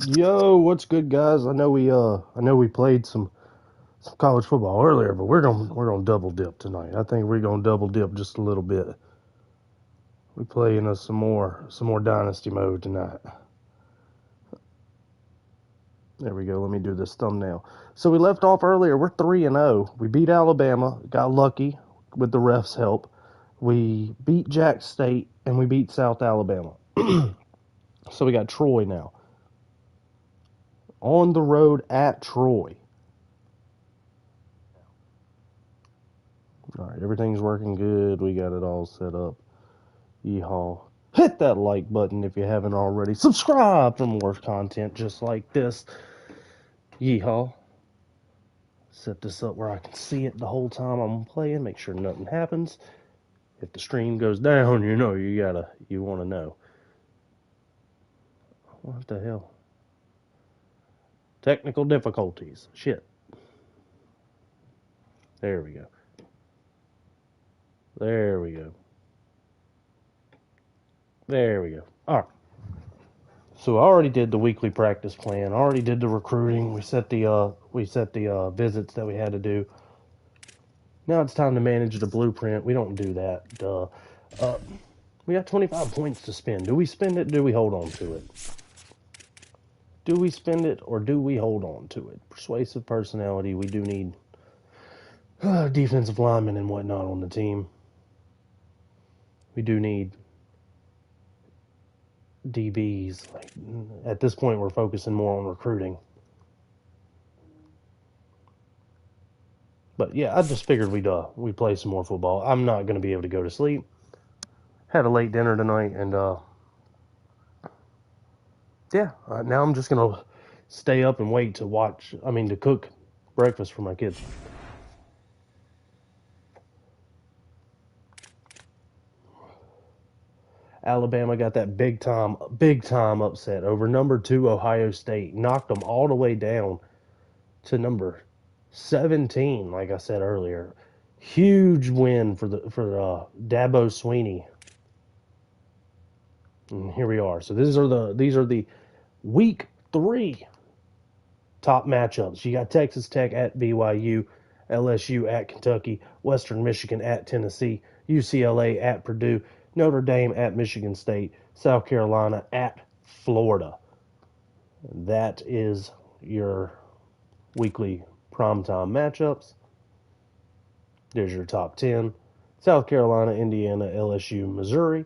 Yo, what's good, guys? I know we played some college football earlier, but we're gonna double dip tonight. I think we're gonna double dip just a little bit. We play in some more Dynasty mode tonight. There we go. Let me do this thumbnail. So we left off earlier. We're 3-0. We beat Alabama. Got lucky with the refs' help. We beat Jack State and we beat South Alabama. So we got Troy now. On the road at Troy. All right, everything's working good. We got it all set up. Yeehaw. Hit that like button if you haven't already. Subscribe for more content just like this. Yeehaw. Set this up where I can see it the whole time I'm playing. Make sure nothing happens. If the stream goes down, you want to know. What the hell? Technical difficulties. Shit. There we go. There we go. There we go. All right. So I already did the weekly practice plan. I already did the recruiting. We set the visits that we had to do. Now it's time to manage the blueprint. We don't do that. Duh. We got 25 points to spend. Do we spend it? Do we hold on to it? Do we spend it or do we hold on to it? Persuasive personality. We do need defensive linemen and whatnot on the team. We do need DBs. Like, at this point, we're focusing more on recruiting. But yeah, I just figured we'd play some more football. I'm not going to be able to go to sleep. Had a late dinner tonight, and now I'm just going to stay up and wait to cook breakfast for my kids. Alabama got that big time upset over number 2 Ohio State. Knocked them all the way down to number 17, like I said earlier. Huge win for Dabo Swinney. And here we are. So these are the week 3 top matchups. You got Texas Tech at BYU, LSU at Kentucky, Western Michigan at Tennessee, UCLA at Purdue, Notre Dame at Michigan State, South Carolina at Florida. That is your weekly primetime matchups. There's your top 10. South Carolina, Indiana, LSU, Missouri,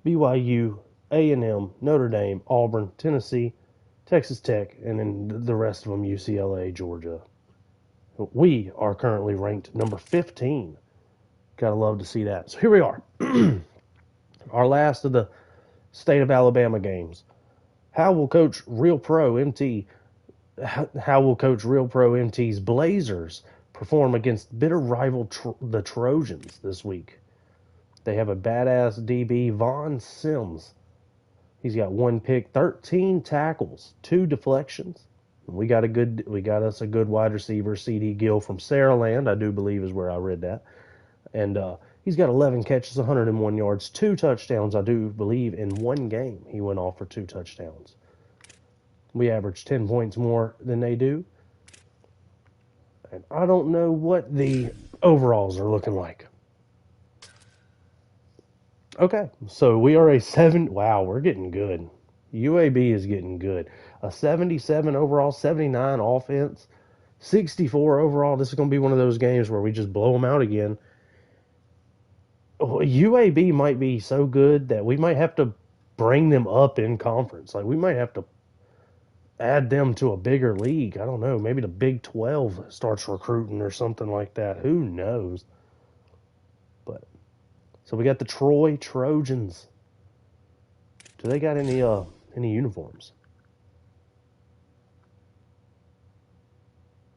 BYU, A&M, Notre Dame, Auburn, Tennessee, Texas Tech, and then the rest of them, UCLA, Georgia. We are currently ranked number 15. Gotta love to see that. So here we are. Our last of the state of Alabama games. How will Coach Real Pro MT's Blazers perform against bitter rival the Trojans this week? They have a badass DB, Vaughn Sims. He's got 1 pick, 13 tackles, 2 deflections. We got us a good wide receiver, C.D. Gill from Saraland, I do believe is where I read that. And he's got 11 catches, 101 yards, 2 touchdowns, I do believe, in 1 game. He went off for 2 touchdowns. We average 10 points more than they do. And I don't know what the overalls are looking like. Okay, so we are a 7. Wow, we're getting good. UAB is getting good. A 77 overall, 79 offense, 64 overall. This is going to be one of those games where we just blow them out again. UAB might be so good that we might have to bring them up in conference. Like, we might have to add them to a bigger league. I don't know. Maybe the Big 12 starts recruiting or something like that. Who knows? But so we got the Troy Trojans. Do they got any uniforms?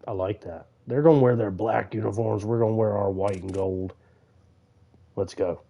I like that. They're going to wear their black uniforms. We're going to wear our white and gold. Let's go.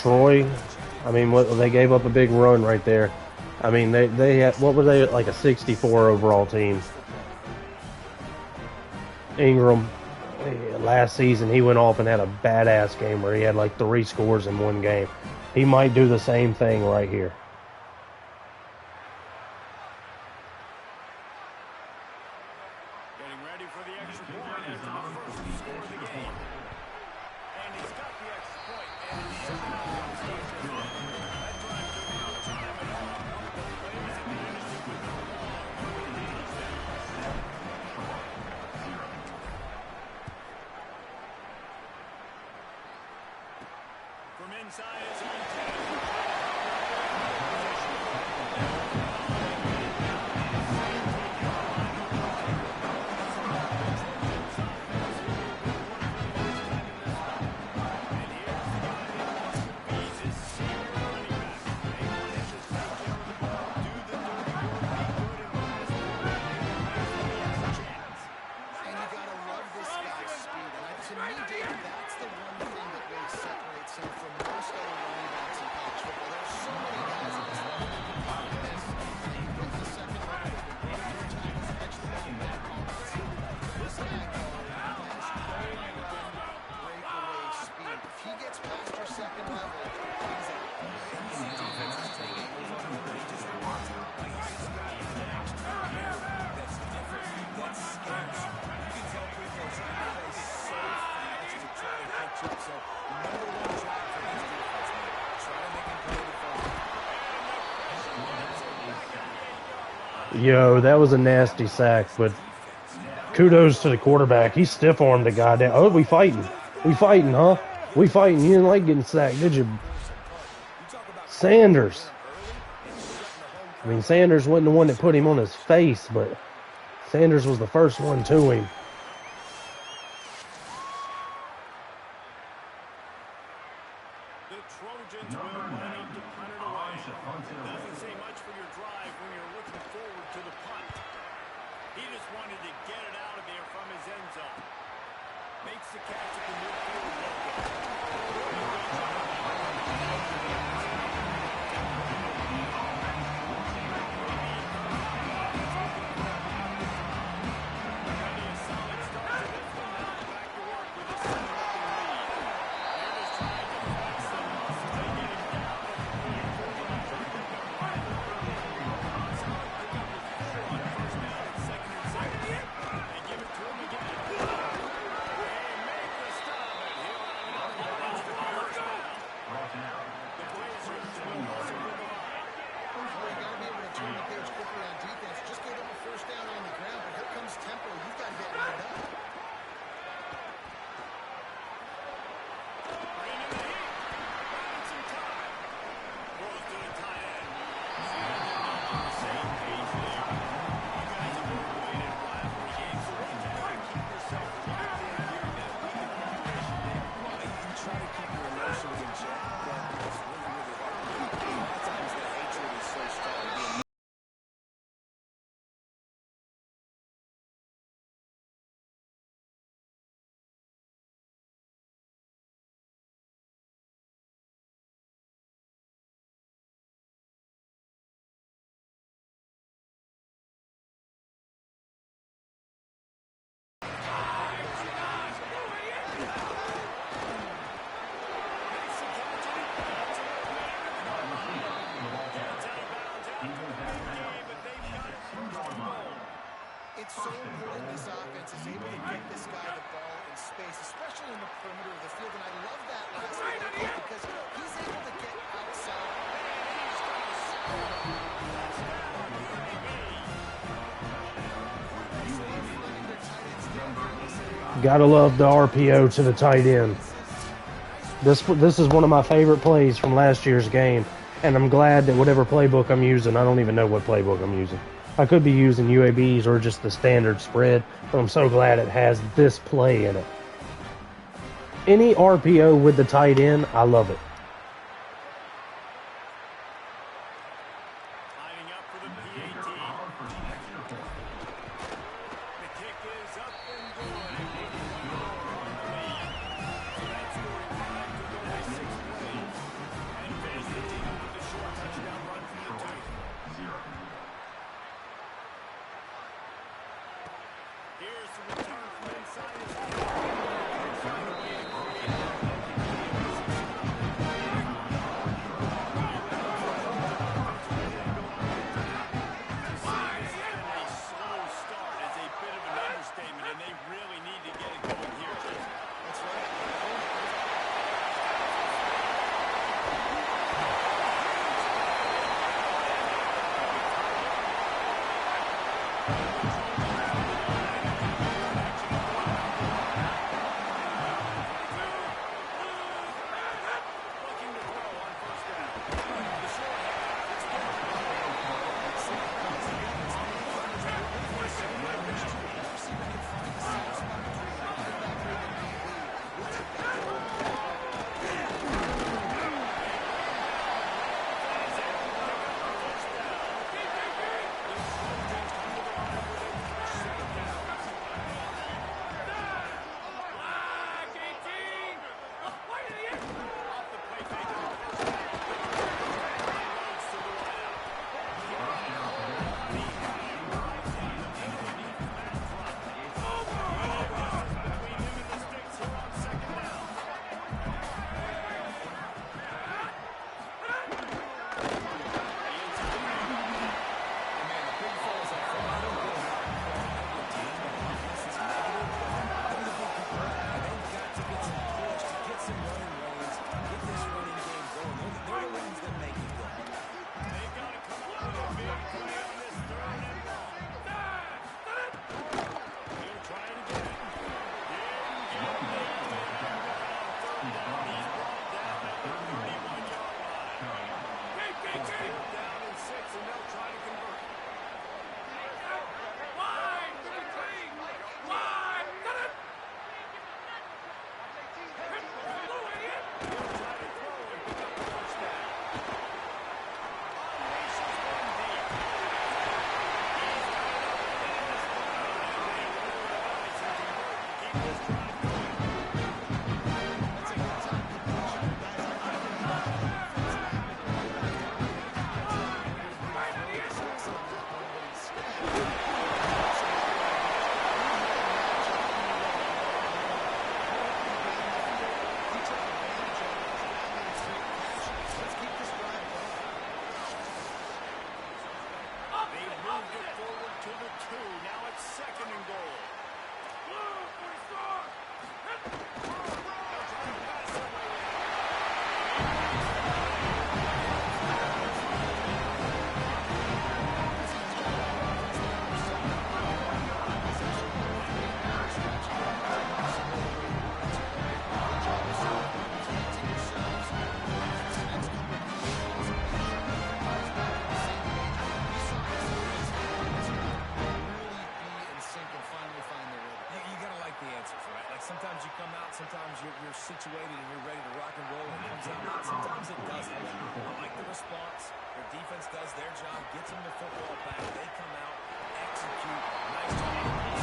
Troy, I mean, they gave up a big run right there. I mean, they had, what were they, like a 64 overall team. Ingram, last season, he went off and had a badass game where he had like 3 scores in one game. He might do the same thing right here. Getting ready for the extra point after the first score of the game. And he's got the extra point. And he's that drive took no time at all. The plays in Dynasty with the ball really changed that. From inside, it's on 10. Yo, that was a nasty sack, but kudos to the quarterback. He stiff-armed the goddamn. Oh, we fighting. We fighting, huh? We fighting. You didn't like getting sacked, did you? Sanders. I mean, Sanders wasn't the one that put him on his face, but Sanders was the first one to him. The Trojans will line up to punt it away. Doesn't say much for your drive when you're looking forward to the punt. He just wanted to get it out of there from his end zone. Makes the catch at the midfield logo. It's so important this offense is able to get this guy the ball in space, especially in the perimeter of the field. And I love that last play because he's able to get outside. Gotta love the RPO to the tight end. This is one of my favorite plays from last year's game, and I'm glad that whatever playbook I'm using, I don't even know what playbook I'm using. I could be using UABs or just the standard spread, but I'm so glad it has this play in it. Any RPO with the tight end, I love it. Lining up for the PAT. The kick is up and good. So that's scoring 5 to go by 6 plays. And finish the deal with a short touchdown run from the 2. Here's the return from inside his field. Find a way to create a slow start is a bit of an understatement, and they really need to get it going here. That's right. Looking to throw on first down. The short Sometimes you come out, sometimes you're situated and you're ready to rock and roll, and it comes out. Sometimes it doesn't. I like the response. Their defense does their job, gets them the football back. They come out, execute. Nice job.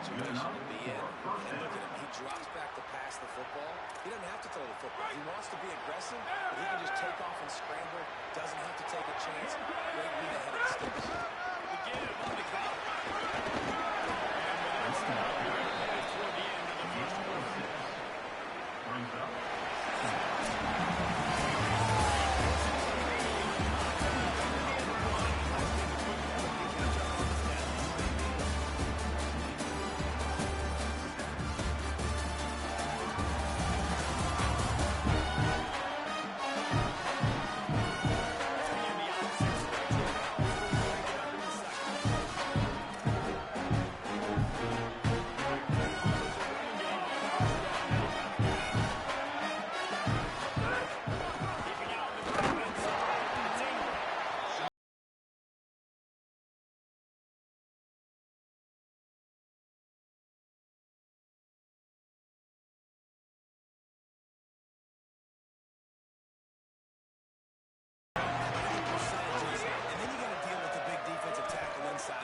situation to be in. And look at him. He drops back to pass the football. He doesn't have to throw the football. He wants to be aggressive, but he can just take off and scramble. Doesn't have to take a chance. Great beat ahead of the sticks. Again, on the clock. And with that stop, we're headed toward the end of the first quarter. Brings up.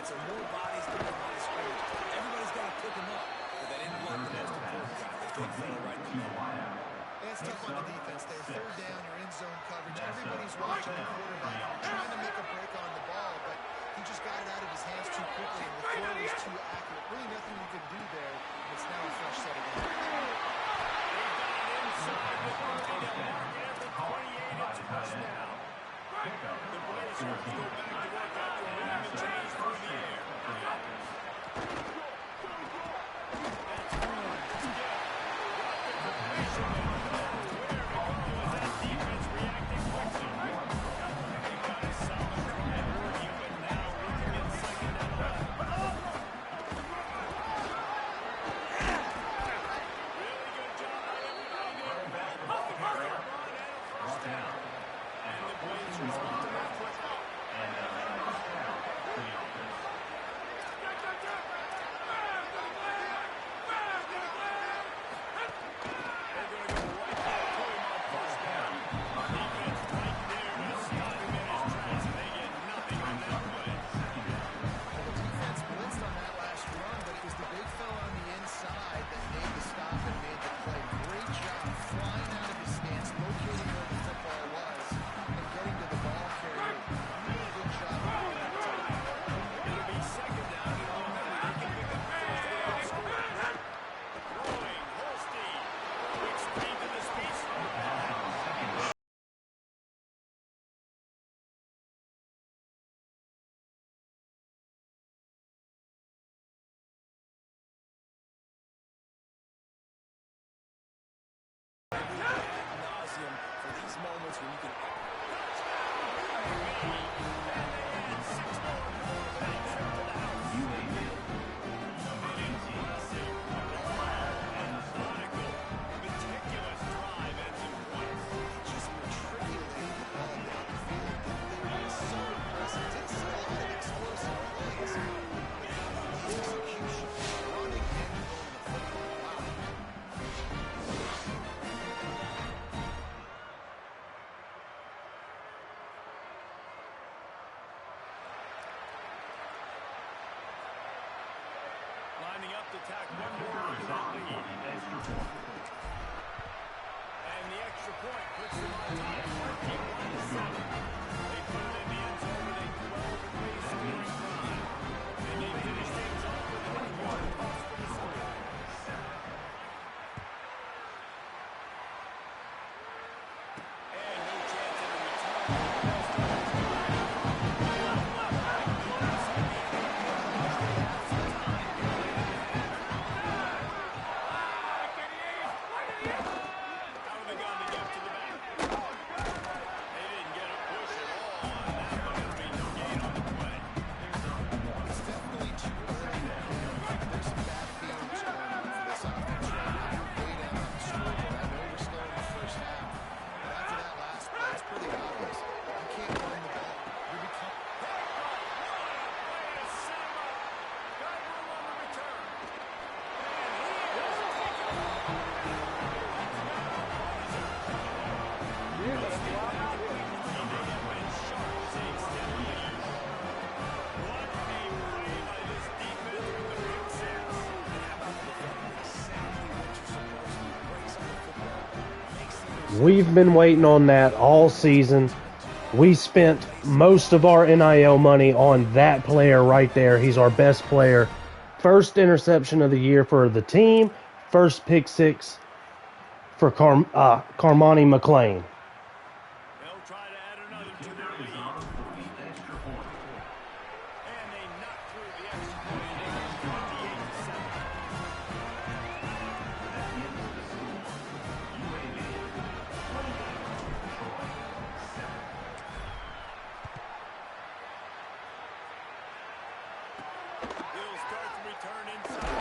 So more bodies to the line of scrimmage. Everybody's got to pick him up. But they didn't block the most important guy. The big fella right in the middle. It's tough on the defense there. Third down, you're in zone coverage. Everybody's watching the quarterback, trying to make a break on the ball, but he just got it out of his hands too quickly, and the throw was too accurate. Really nothing you could do there. It's now a fresh set again. Inside with Murray to mark it at the 28. It's first down. The Blazers go back to work after moving the chains through the air. That's Green. Rocket completion. Where we go as that defense reacting quickly. They got a solid drive working, but now looking at second and 11. Really good job by everybody there. Nothing but a run and a first down. And the Blazers respond to that quickly. They're going to go right back to him on first down. Defense right there to stop him in his tracks, and they get nothing on that play. The defense blitzed on that last run, but it was the big fella on the inside that made the stop and made the play. Great job flying out of his stance, locating where the football was, and getting to the ball carrier. Really good job of doing that time. It'll be second down, and remember, they can pick up the first without scoring. Throwing, Holstein. Quick screen to the speedster. Nauseam for these moments when you can. Meticulous drive ends in points. Just matriculating the ball down the field. They were so impressive. Didn't see a lot of explosive plays. The execution, running and throwing the football. Wow. Lining up to tack one more rookie on the heat. And the extra point puts them on top 21-7. They put it in the end zone with a 12-play scoring drive. And they finish things off with an important toss for the score. And no chance at a return. Out of the gun to give to the back. They didn't get a push at all on that one. It'll be no gain on the play. It's definitely too early. There's some bad feelings going on for this offense right now. You're way down on the scoreboard. I know we're still in the first half. But after that last play, it's pretty obvious. You can't run the ball. You're becoming... Way to set him up. Got room on the return. And he is taken. What a play by this defense with the pick six. We've been waiting on that all season. We spent most of our NIL money on that player right there. He's our best player. First interception of the year for the team. First pick six for Carmani McLean. They'll try to add another to their lead. And they knock through the extra point and make it 28-7. He'll start the return inside.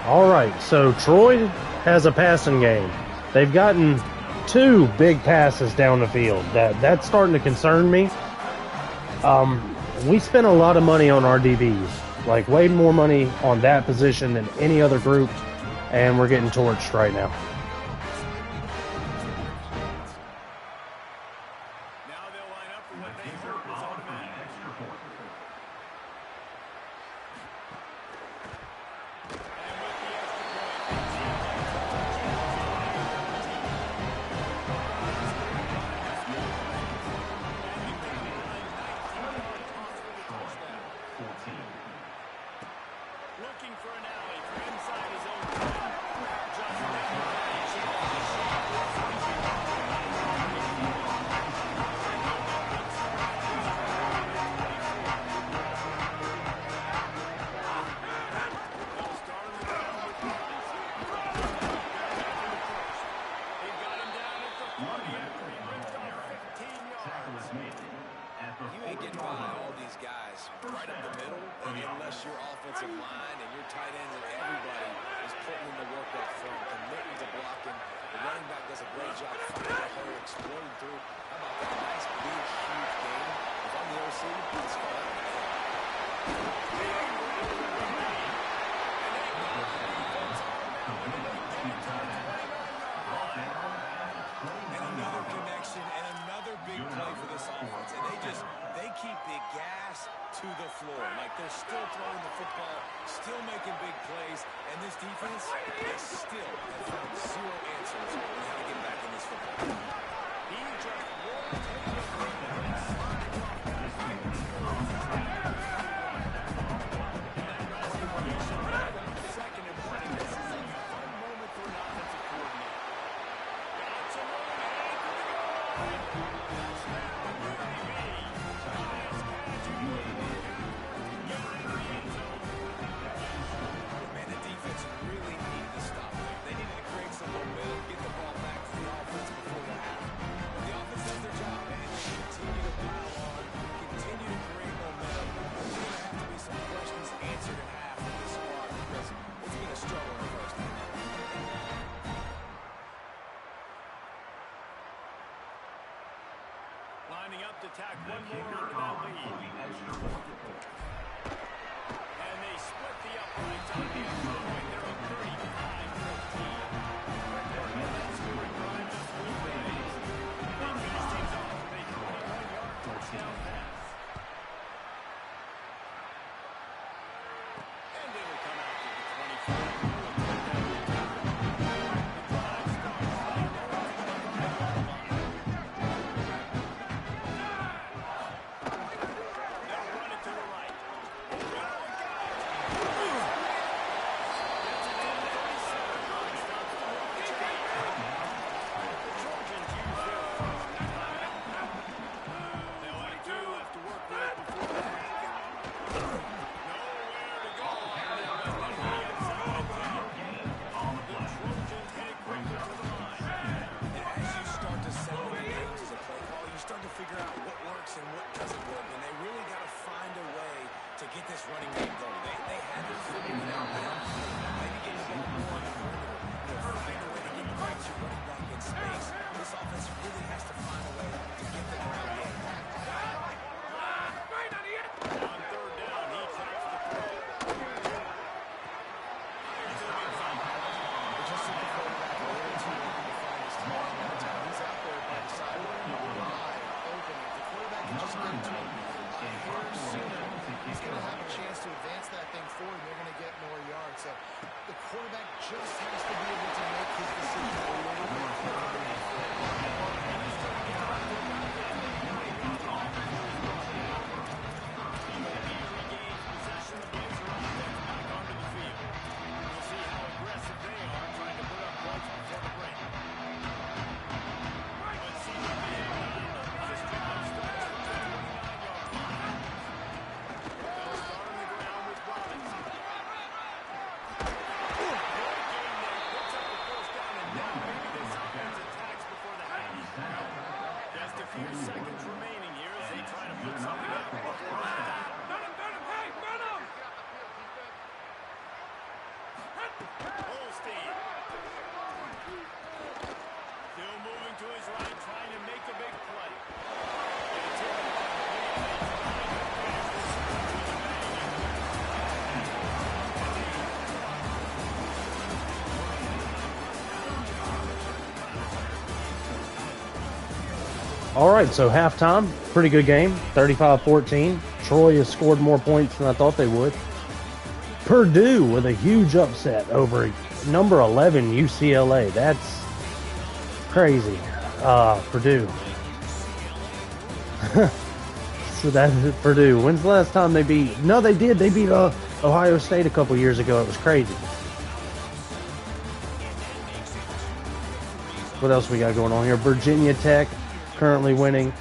All right, so Troy has a passing game. They've gotten 2 big passes down the field. That's starting to concern me. We spent a lot of money on our DBs, like way more money on that position than any other group, and we're getting torched right now. Now they'll line up for what they hope is automatic. Looking for an alley from inside his own 15 yards. You ain't getting by all these guys right up the middle unless your offensive line and your tight ends and everybody is putting in the work up front, committing to blocking. The running back does a great job finding a hole, exploring through. How about that nice, big, huge game? If I'm the OC, let's call that one. And another connection and another big play for this offense. And they keep the gas to the floor. Like they're still throwing the football, still making big plays. And this defense, they still have found 0 answers on how to get back in this football game. He just rolled second and 1. This is a fun moment for an offensive coordinator. Got some Man, the defense really needed to stop there. They needed to create some momentum, get the ball back to the offense before the half. The offense does their job, man. Continue to pile on, continue to create momentum. There's going to have to be some questions answered at half for this squad because it's been a struggle in the first half. lining up to tack one more into that lead. And they split the uprights on the extra point. They're up 35-15. That scoring drive just 3 plays. Then Hastings off with a 21-yard touchdown pass. few seconds remaining here as they try to put something up before halftime. Holstein. Still moving to his right, trying to make a big play. All right, so halftime, pretty good game, 35-14. Troy has scored more points than I thought they would. Purdue with a huge upset over number 11 UCLA. That's crazy. Purdue. So that's Purdue. When's the last time they beat? No, they did. They beat Ohio State a couple years ago. It was crazy. What else we got going on here? Virginia Tech currently winning.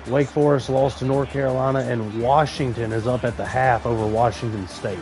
Wake Forest lost to North Carolina, and Washington is up at the half over Washington State.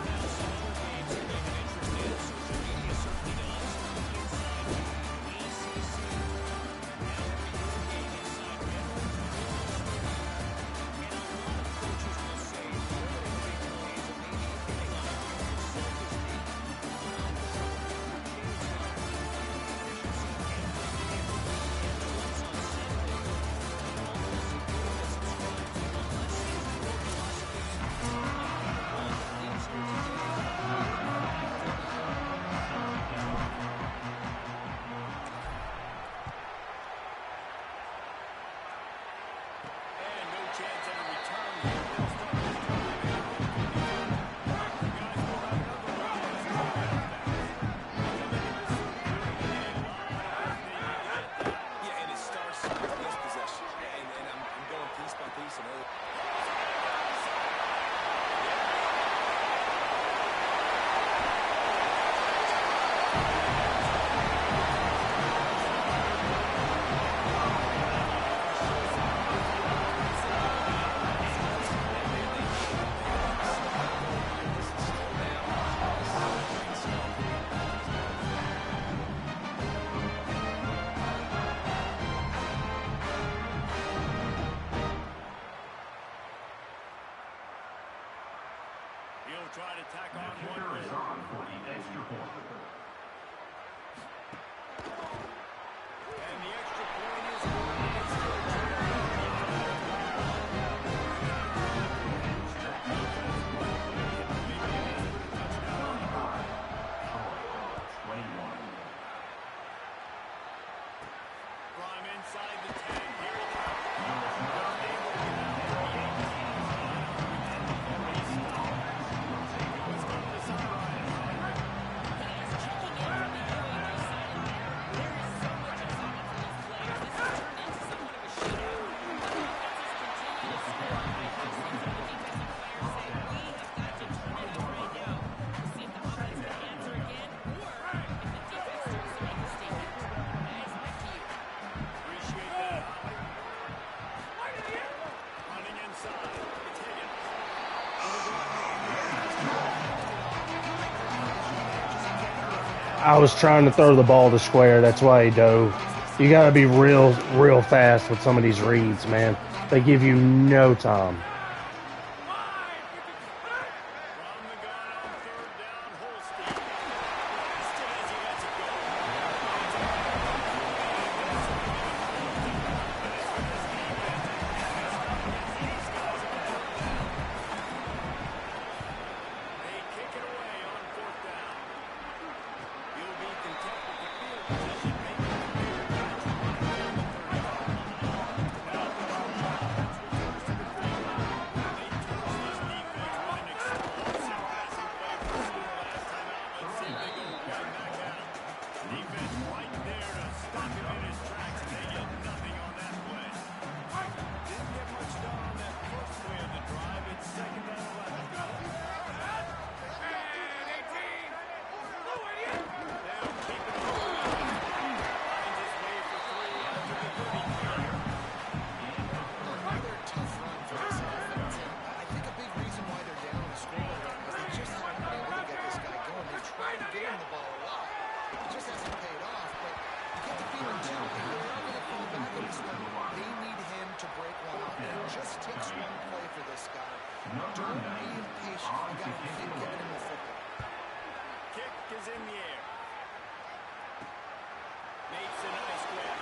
Try to tack on one more. For the extra point. And the extra point is good. From inside the 10, here it I was trying to throw the ball to Square. That's why he dove. You got to be real fast with some of these reads, man. They give you no time. Don't be impatient. You got to keep giving him the football. Kick is in the air. Makes a nice grab.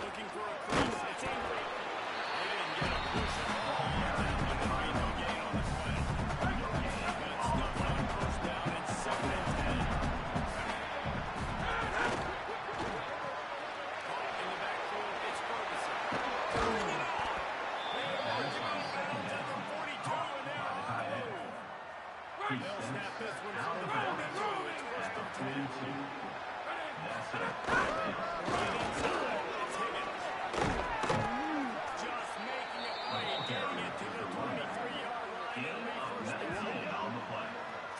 Looking for a crease. It's incomplete. They didn't get a push at all on that one. There ain't no gain on the play. Defense stuffed on first down. It's 2nd and 10. Caught in the backfield. It's Ferguson. Throwing it off. They march him out to the 42, and they're on the move. They'll snap this one from the 42. It's 1st and 10. Right inside. It's Higgins. Just making a play, getting it to the 23-yard line. It'll be 1st down.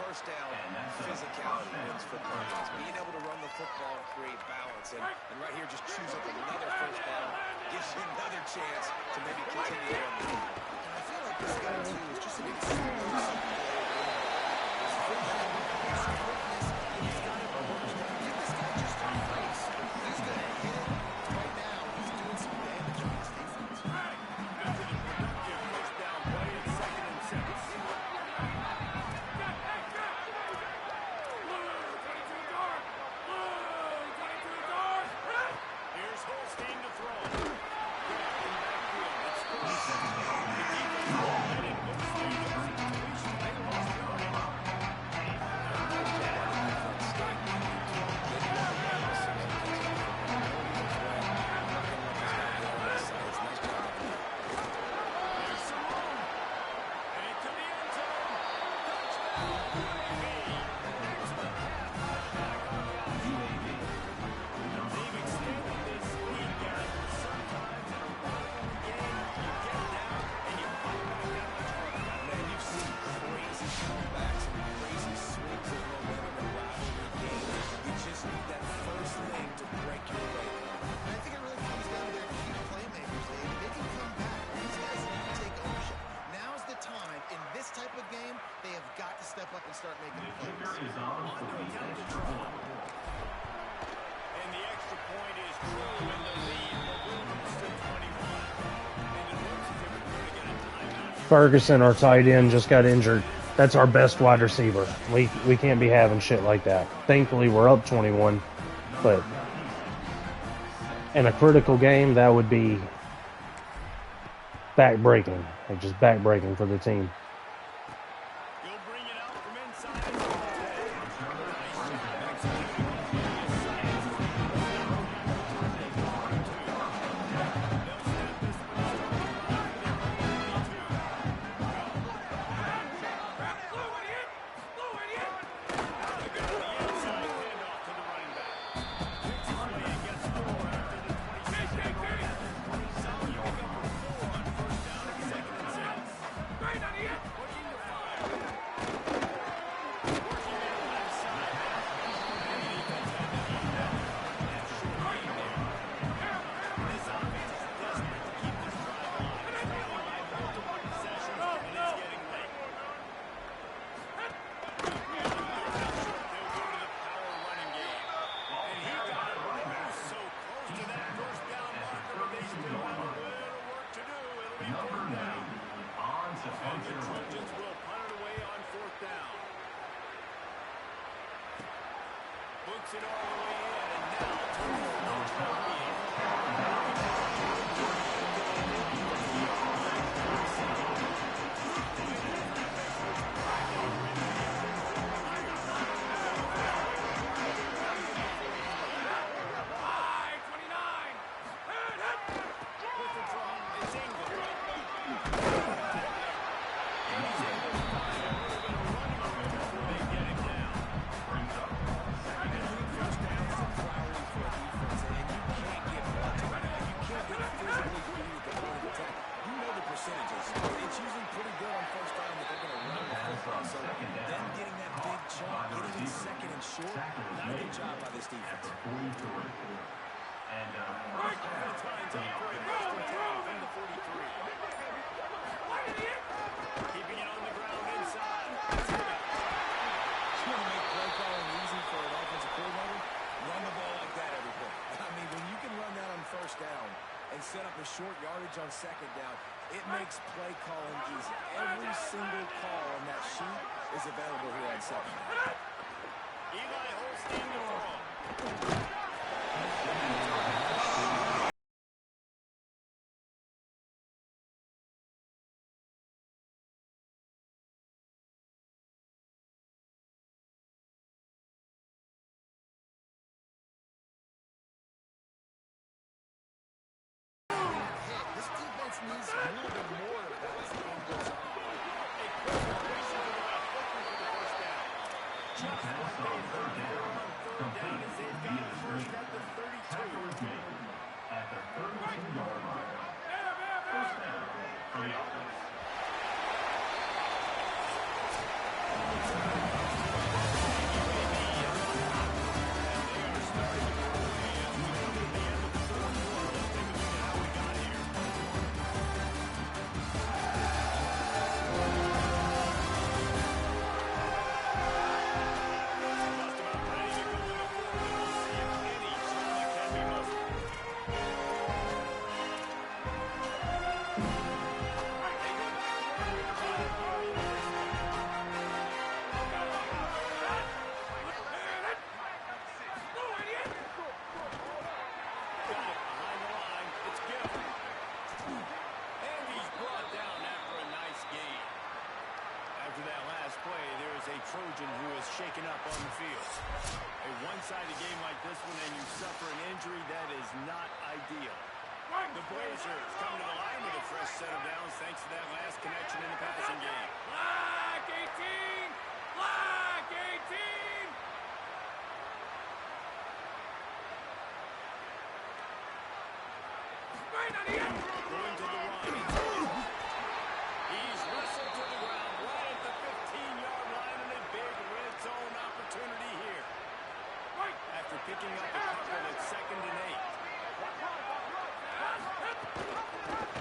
First down, physicality wins football games. Being able to run the football and create balance. And right here, just choose up another first down. Gives you another chance to maybe continue on the field. And I feel like this guy, too, is just an explosive player. His vision, his quickness, he's got it all. Give this guy just a race. He's going to hit it. Right now, he's doing some damage on his defense. Into the productive first down play. It's 2nd and 6. Here's Holstein to throw. Caught in backfield. It's Ferguson. The defense won't let it. Holstein gets the completion. They lost yardage. There's some room. And into the end zone. Touchdown, UAB. Next one, halfback on the outside. They've extended this lead, Garrett. Sometimes in a rivalry game, you get down and you fight back that much harder. Man, you've seen crazy comebacks and crazy swings of momentum in rivalry games. You just need that first thing to break your way. And I think it really comes down to their key playmakers, Dave. They can come back. These guys need to take ownership. Now's the time. In this type of game, they have got to step up and start making plays. On to attempt to try. And the extra point is true, and the lead will move to 21. And it looks as if we're going to get a timeout here. Ferguson, our tight end, just got injured. That's our best wide receiver. We can't be having shit like that. Thankfully, we're up 21, but in a critical game, that would be back-breaking. Like just back-breaking for the team. He'll bring it out from inside. Nice job executing on previous sides. They'll snap this one starting drive. They're on the 32. Out to go to the inside. Handoff to the running back. Picks his way and gets 4 after the 26-yard play. Solid pickup of 4 on first down and 2nd and 6. Pushing to fire. Working that left side. And the defense had to eat that. That short game there. This offense is desperate to keep this drive alive. Trailing by multiple possessions, and it's getting late. On 3rd and short, they'll go to the power running game. And he got it right. He was so close to that first down marker, but they still have a little work to do. It'll be 4th down. And the Trojans will punt it away on 4th down. Books it all the way in, and now turns the neutral field. With the draw is Ingram. And he's able to find a little bit of running room before they get him down. First down is a priority for a defense, and you can't get blocked right now. You can't get physically beat at the point of attack. You know the percentages. It's usually pretty good on first down that they're going to run the football. So them getting that big chunk, getting it 2nd and short, not a good job by this defense. Offense lines up for a first and 10 from the 43. Keeping it on the ground inside. You want to make play calling easy for an offensive coordinator? Run the ball like that every play. I mean, when you can run that on first down and set up a short yardage on second down, it makes play calling easy. Every single call on that sheet is available here on second down. Eli Holstein to throw. This defense needs a little bit more of that as the game goes on. A quick completion to the left, looking for the first down. Just what they look for on third down as they've got the first at the 32. At the 32-yard line. First down for the offense. Trojan who is shaken up on the field. A one-sided game like this one and you suffer an injury, that is not ideal. The Blazers come to the line with a fresh set of downs thanks to that last connection in the passing game. Black 18! Black 18! Right on the end! Going to the run. He's wrestled to the ground right at the 15-yard line and a big red zone opportunity here. After picking up a couple at 2nd and 8.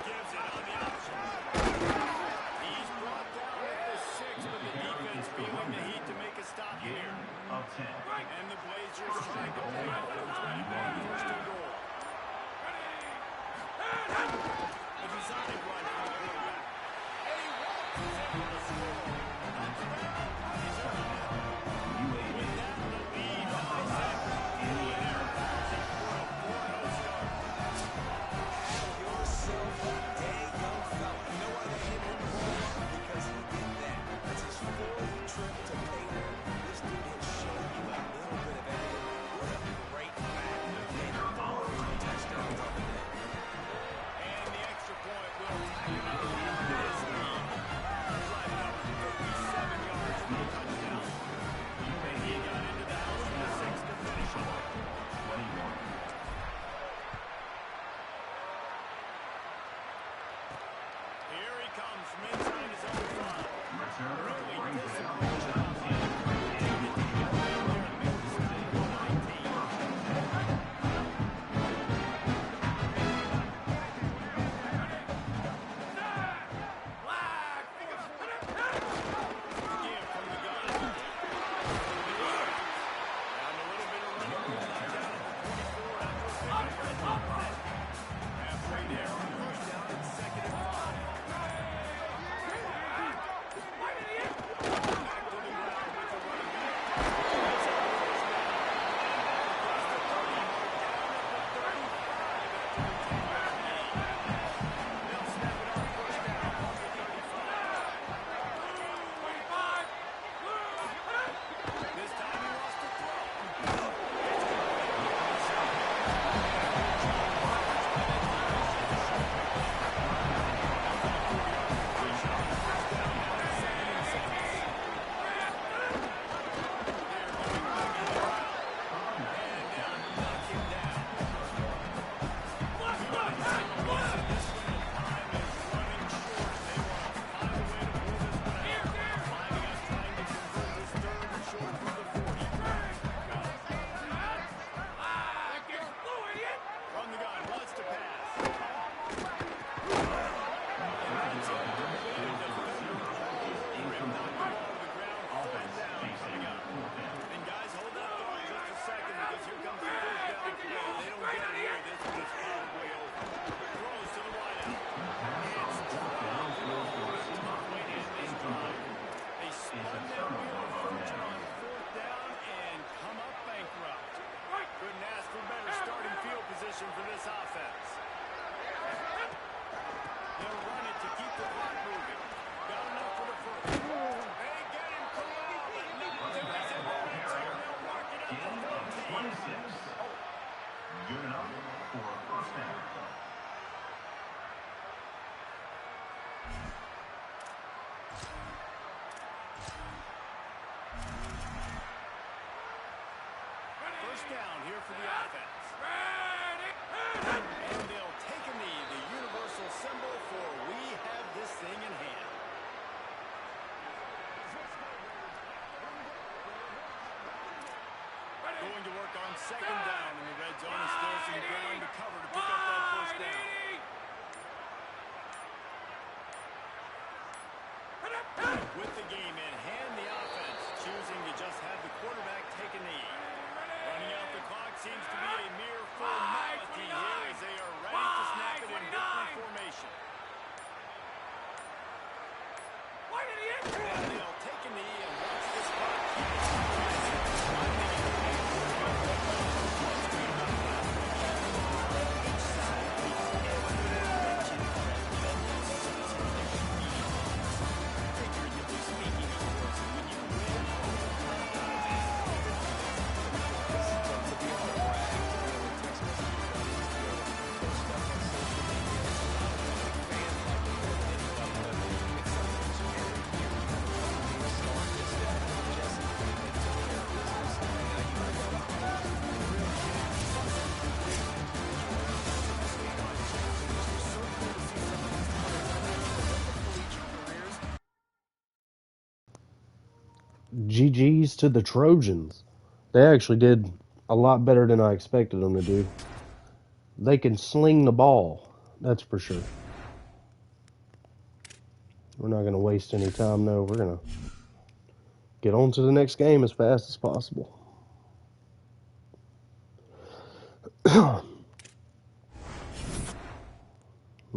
Gives it on the option. He's brought down at the 6, but the defense feeling the heat to make a stop here. Of 10. And the Blazers try to go right for the 1st and goal. A design run for the quarterback. And he walks his able to score. Touchdown, Blazers. With that, the lead by 7. In the air. For a 4-0 start. Yourself a day, young fella. You know why they named him Ball? Because he did that. That's his 4th trip to Baylor. This dude has shown you a little bit of everything. What a great fact. And 4 touchdowns on the day. And the extra point will tie it up with this lead. Drive number 37 yards for the touchdown. And he got into the house for the 6th to finish it. 21. Here he comes from inside his own 5. Return Really brings it out. disciplined job. possession for this offense. They'll run it to keep the clock moving. Got enough for the first. They get him corralled, but not to his advantage here. They'll mark it up to 13. 26. Good enough for a first down. First down here for the offense. And they'll take a knee, the universal symbol for we have this thing in hand. Going to work on second down in the red zone. And still some ground to cover to pick up that first down. With the game in hand, the offense choosing to just have the quarterback take a knee. Running out the clock seems to be a mere formality here as they are ready to snap it in victory formation. And they'll take a knee and watch this clock. GG's to the Trojans. They actually did a lot better than I expected them to do. They can sling the ball, that's for sure. We're not going to waste any time, no. We're going to get on to the next game as fast as possible. What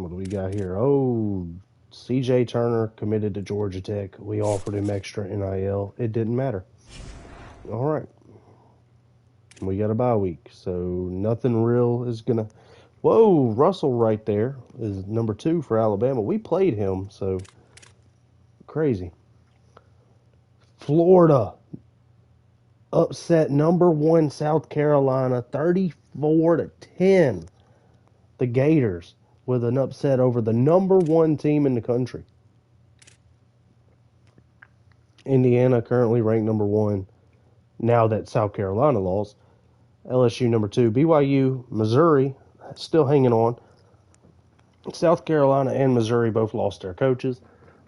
do we got here? Oh, CJ Turner committed to Georgia Tech. We offered him extra NIL. It didn't matter. All right. We got a bye week, so nothing real is going to... Whoa, Russell right there is number 2 for Alabama. We played him, so crazy. Florida upset number 1 South Carolina 34-10. The Gators with an upset over the number 1 team in the country. Indiana currently ranked number 1 now that South Carolina lost. LSU number 2. BYU, Missouri still hanging on. South Carolina and Missouri both lost their coaches.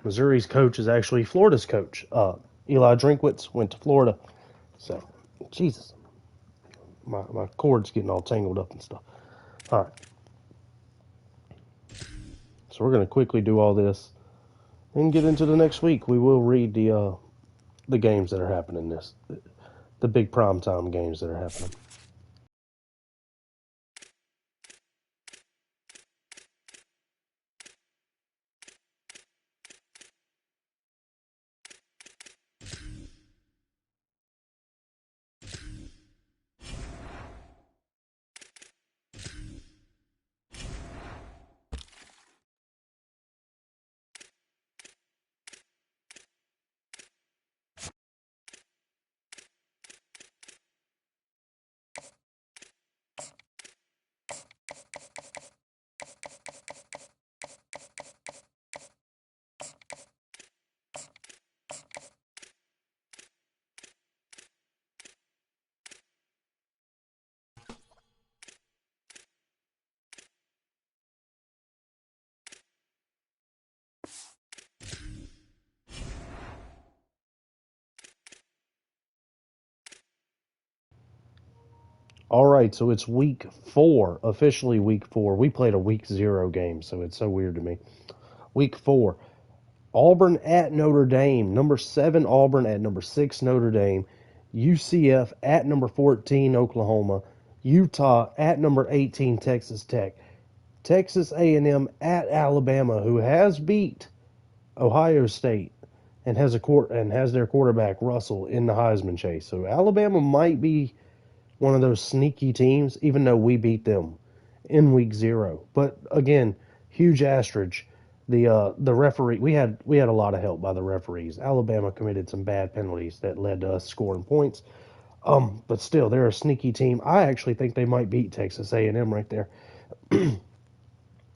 Missouri's coach is actually Florida's coach. Eli Drinkwitz went to Florida. So, Jesus. My cord's getting all tangled up and stuff. All right. So we're going to quickly do all this and get into the next week. We will read the games that are happening the big primetime games that are happening. All right, so it's week 4, officially week 4. We played a week 0 game, so it's so weird to me. Week 4, Auburn at Notre Dame. Number 7 Auburn at number 6 Notre Dame. UCF at number 14 Oklahoma. Utah at number 18 Texas Tech. Texas A&M at Alabama, who has beat Ohio State and has their quarterback Russell in the Heisman chase. So Alabama might be one of those sneaky teams, even though we beat them in week 0. But again, huge asterisk. The referee, we had a lot of help by the referees. Alabama committed some bad penalties that led to us scoring points. But still, they're a sneaky team. I actually think they might beat Texas A&M right there,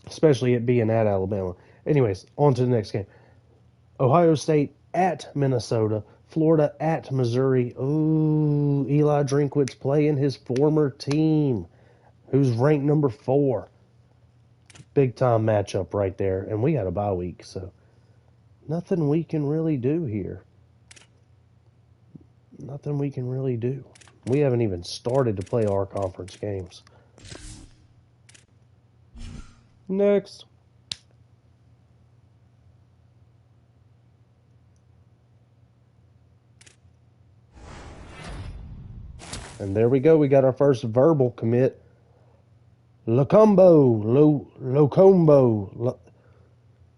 especially it being at Alabama. Anyways, on to the next game. Ohio State at Minnesota. Florida at Missouri. Ooh, Eli Drinkwitz playing his former team, who's ranked number 4. Big time matchup right there. And we had a bye week, so nothing we can really do here. Nothing we can really do. We haven't even started to play our conference games. Next. And there we go. We got our first verbal commit. Locombo.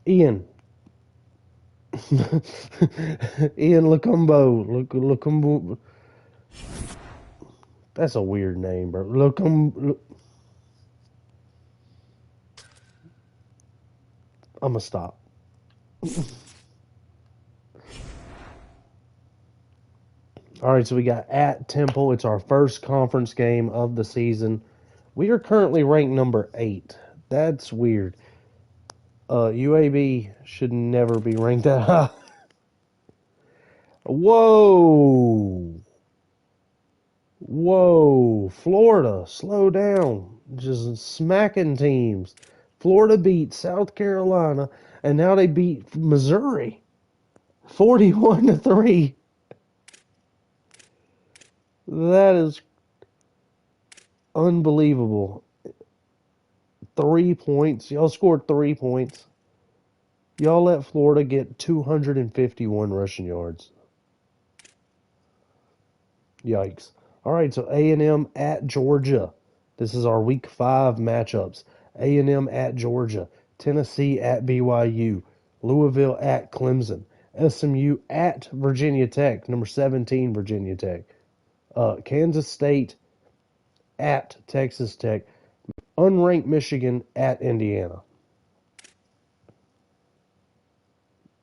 Ian. Ian Locombo. That's a weird name, bro. I'm going to stop. All right, so we got at Temple. It's our first conference game of the season. We are currently ranked number 8. That's weird. UAB should never be ranked that high. Whoa. Whoa. Florida, slow down. Just smacking teams. Florida beat South Carolina, and now they beat Missouri 41-3. That is unbelievable. 3 points. Y'all scored 3 points. Y'all let Florida get 251 rushing yards. Yikes. All right, so A&M at Georgia. This is our week 5 matchups. A&M at Georgia. Tennessee at BYU. Louisville at Clemson. SMU at Virginia Tech, number 17 Virginia Tech. Kansas State at Texas Tech. Unranked Michigan at Indiana.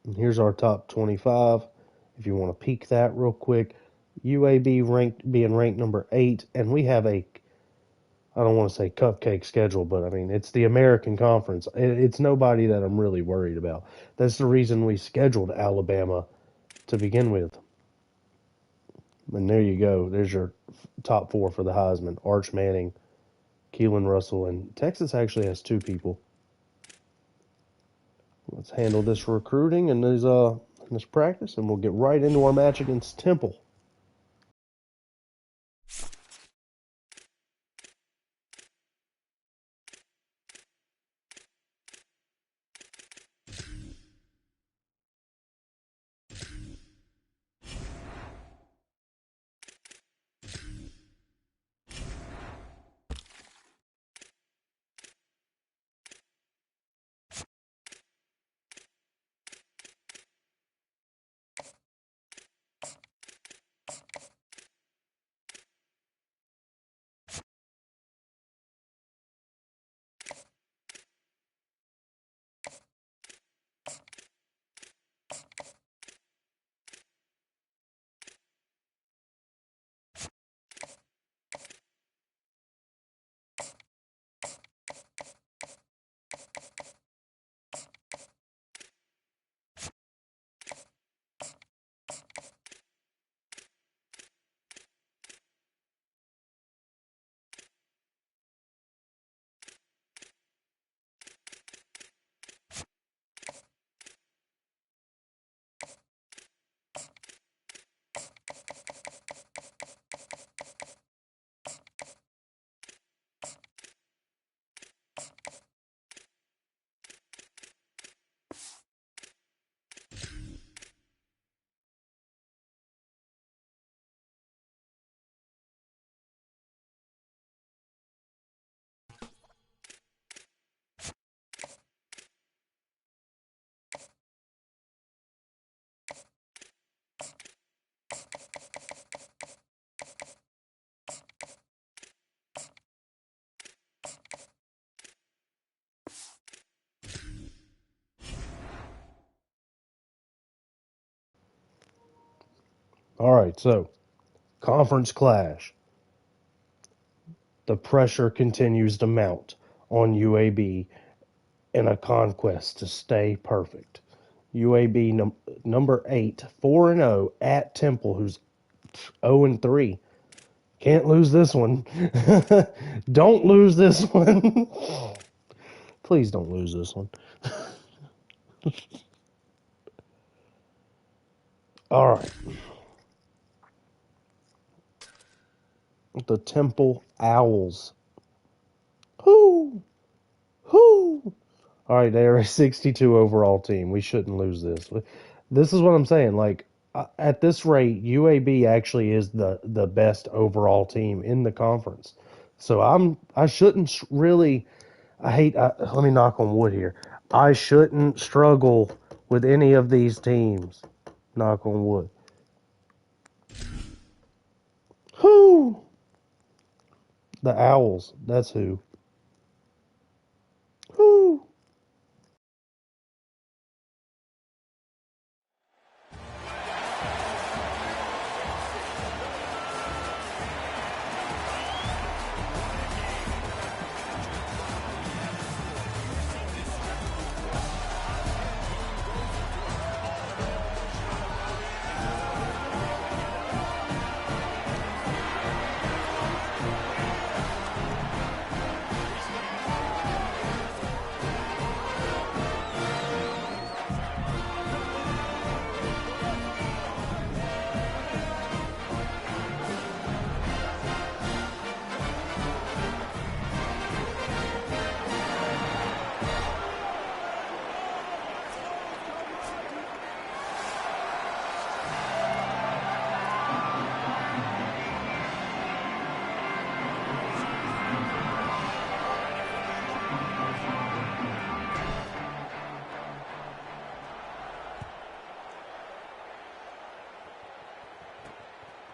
And here's our top 25. If you want to peek that real quick, UAB being ranked number 8, and we have I don't want to say cupcake schedule, but I mean, it's the American Conference. It's nobody that I'm really worried about. That's the reason we scheduled Alabama to begin with. And there you go. There's your top 4 for the Heisman. Arch Manning, Keelan Russell, and Texas actually has 2 people. Let's handle this recruiting and this practice, and we'll get right into our match against Temple. All right, so conference clash. The pressure continues to mount on UAB in a conquest to stay perfect. UAB number 8, 4-0 at Temple, who's 0-3. Can't lose this one. Don't lose this one. Please don't lose this one. All right. The Temple Owls. Whoo! Whoo! All right, they are a 62 overall team. We shouldn't lose this. This is what I'm saying. Like, at this rate, UAB actually is the best overall team in the conference. So I shouldn't really. Let me knock on wood here. I shouldn't struggle with any of these teams. Knock on wood. Who? The Owls. That's who. Who?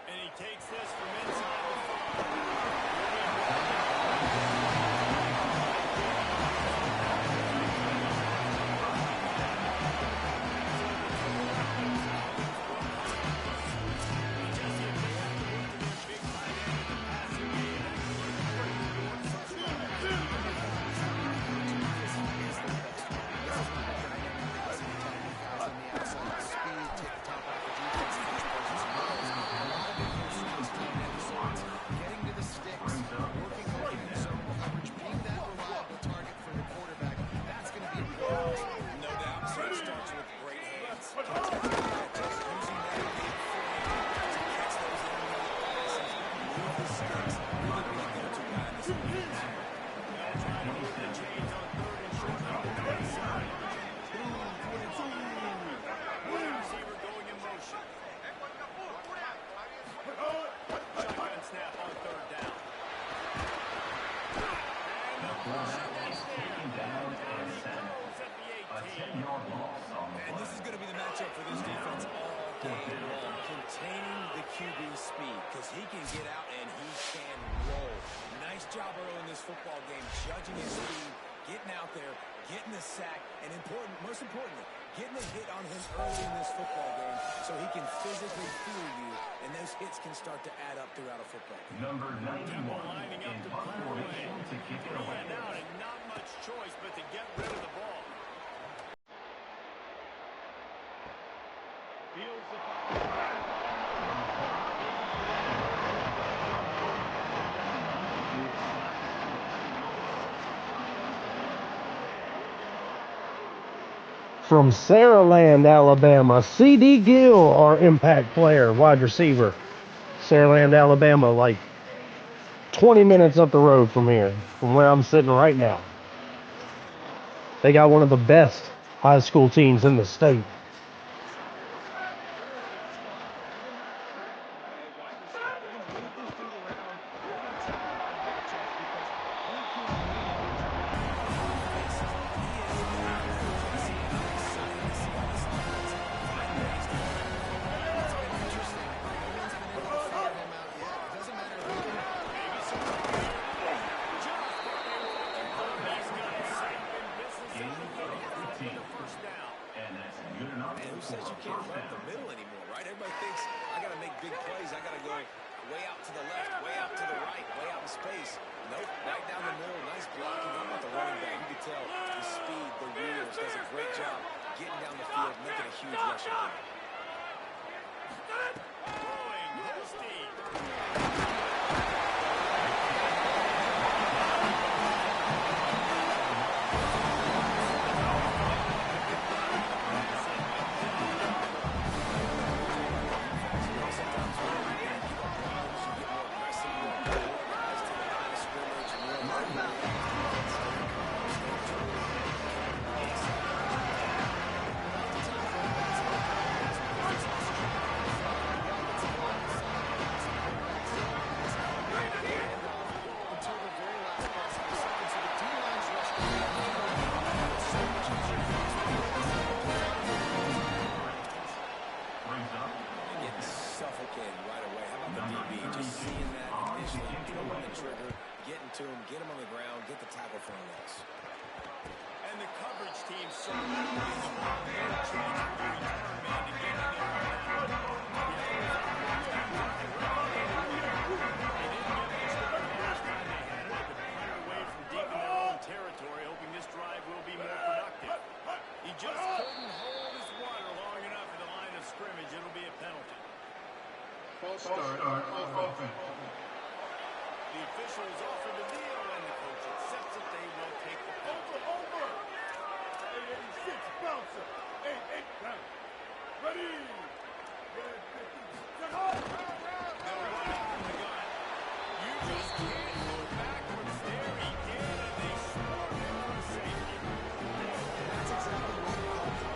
And he takes this from inside the 5. And this is going to be the matchup for this defense all game long, containing the QB speed, because he can get out and he can roll. Nice job early in this football game, judging his speed, getting out there, getting the sack, and most importantly, getting a hit on him early in this football game so he can physically feel you, and those hits can start to add up throughout a football game. Number 91 Lining up in to punt punt away. formation to kick it away. And out and not much choice but to get rid of the ball. Fields the From Saraland, Alabama, C.D. Gill, our impact player, wide receiver. Saraland, Alabama, like 20 minutes up the road from here, from where I'm sitting right now. They got one of the best high school teams in the state. And that's a good Nope, right down the middle. Nice blocking. How about the running back? You can tell the speed, the wheels, does a great job getting down the field, making a huge rushing play. Throwing, Holstein. Get him on the ground, get the tackle for a loss. And the coverage team surrounding the ball. No chance for the return man to get in there. They didn't get much to the last time they had it. They've been punted away from deep in their own territory, hoping this drive will be more productive. He just couldn't hold his water long enough in the line of scrimmage. It'll be a penalty. False start on offense. The officials offer the deal, and the coach accepts it. They will take the penalty. Over. 886, bouncer. 8 down. Ready. They'll run it from the gun. You just can't go backwards there. He did, and they scored for a safety. That's exactly what we call it.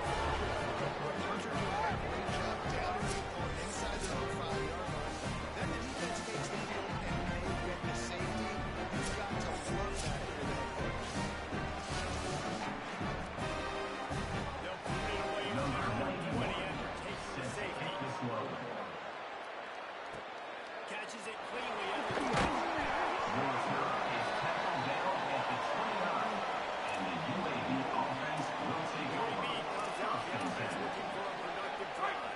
Hunter doing a great job down in the corner inside the 5-yard line. Then the defense takes the field and they get the safety. He's got to love that for the head coach. They'll put it away from their 20 after taking the safety. Catches it cleanly at the 20. Looking for a productive drive.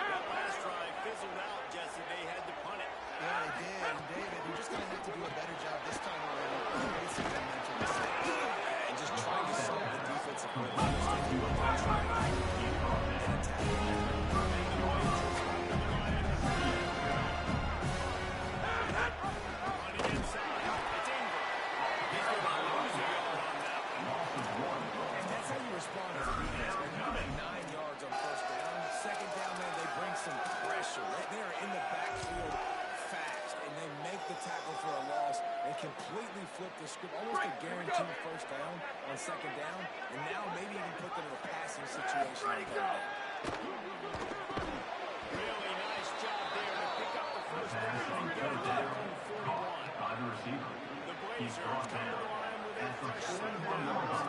That last drive fizzled out, Jesse. They had to punt it. Yeah, they did. And David, you're just going to have to do a better job this time around of racing the mental mistakes. And just trying to solve the defensive play. Running inside. It's Ingram. He's going to lose a yard on that one. And that's how you respond as a defense. When you're at 9 yards on first down, second down, man, they bring some pressure. They're in the backfield fast, and they make the tackle for a loss and completely flip the script, almost a guaranteed first down on second down, and now maybe even put them in a passing situation on third down. Really nice job there to pick up the first down and get it to their own 41. The Blazers come to the line with a fresh set of downs.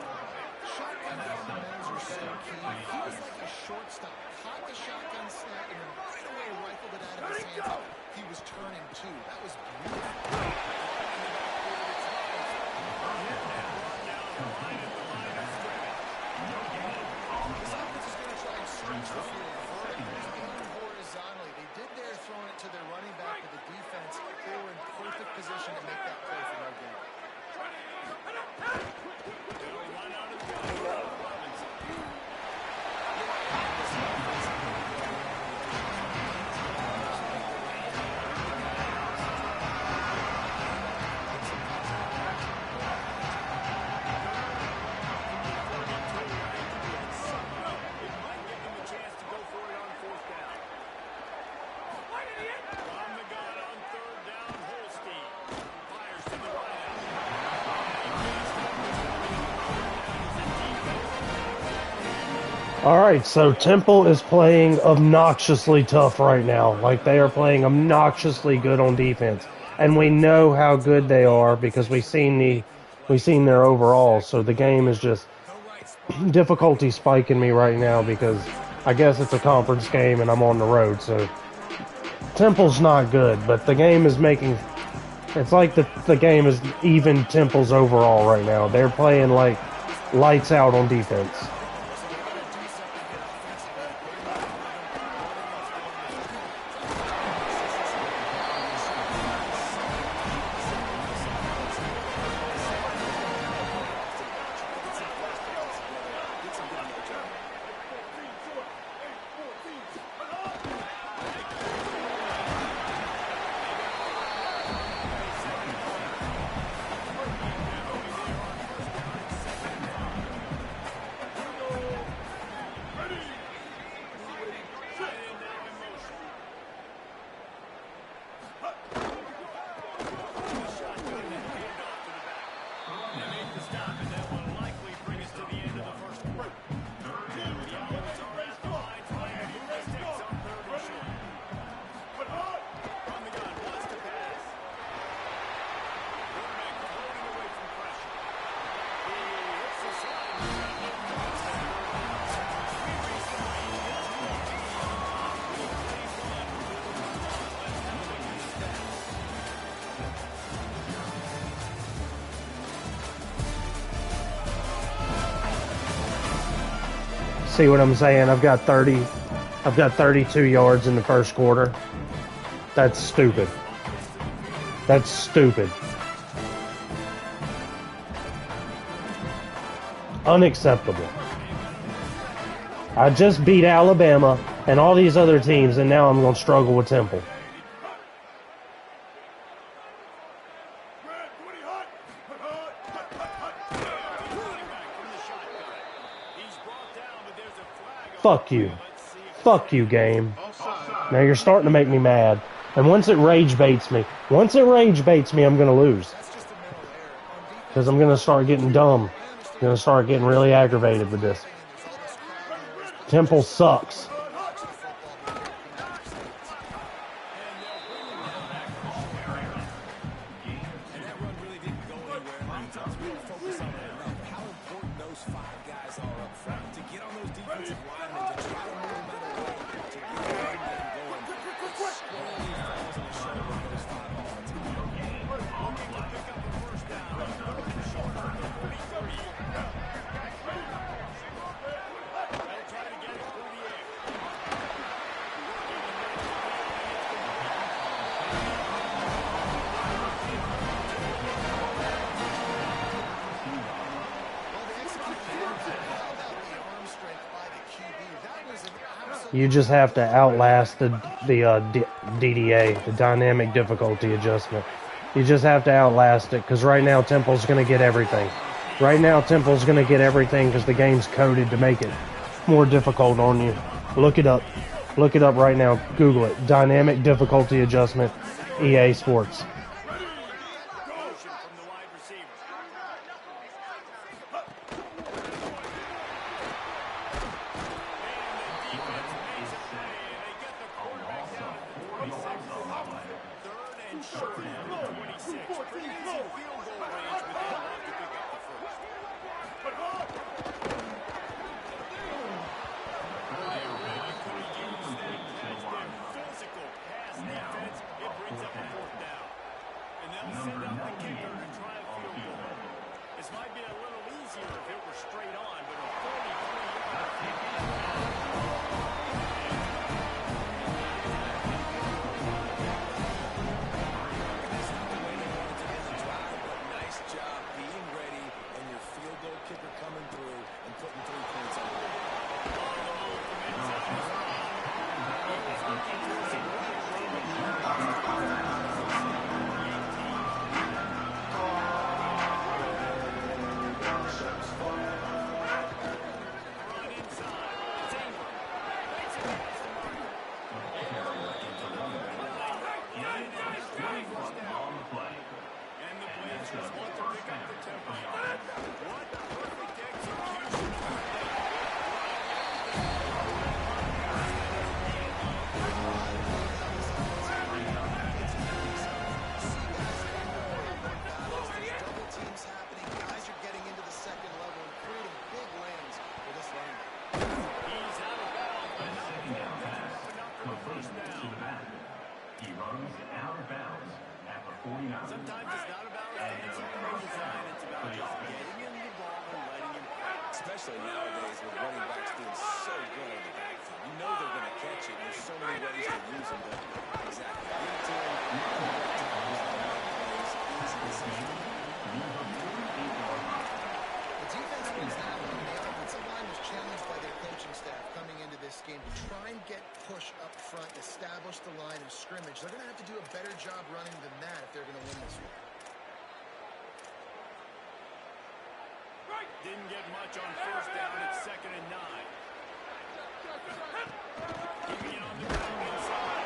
Shotgun fundamentals are so key. He was like a shortstop. Caught the shotgun snap and then right away rifled it out of his hands. He was turning too. That was beautiful. This offense is going to try and stretch the field vertically and horizontally. They did there throwing it to their running back, but the defense, they were in perfect position to make that play for no gain. They'll run out of the gun. Robinson. It might give them a chance to go for it on fourth down. From the gun on third down, Holstein fires to the right. All right, so Temple is playing obnoxiously tough right now. Like, they are playing obnoxiously good on defense, and we know how good they are because we've seen their overall. So the game is just difficulty spiking me right now because I guess it's a conference game and I'm on the road. So Temple's not good, but the game is making. It's like the game is even Temple's overall right now. They're playing like lights out on defense. See what I'm saying? I've got 32 yards in the first quarter. That's stupid. That's stupid. Unacceptable. I just beat Alabama and all these other teams, and now I'm going to struggle with Temple. Fuck you. Fuck you, game. Now you're starting to make me mad. And once it rage baits me, I'm going to lose. Because I'm going to start getting dumb. I'm going to start getting really aggravated with this. Temple sucks. You just have to outlast the DDA, the dynamic difficulty adjustment. You just have to outlast it, because right now Temple's going to get everything. Right now Temple's going to get everything because the game's coded to make it more difficult on you. Look it up. Look it up right now. Google it. Dynamic difficulty adjustment, EA Sports. Sometimes it's not about fancy play design, it's about just getting him the ball and letting him play. Especially nowadays with running backs doing so good on the backfield. You know they're going to catch it. There's so many ways to use them. Exactly. Give it to him. The defense wins that one. The offensive line was challenged by their coaching staff coming into this game to try and get push up front, establish the line of scrimmage. They're going to have to do a better job running than that if they're going to win this one. Didn't get much on first down. It's 2nd and 9. Keeping it on the ground inside.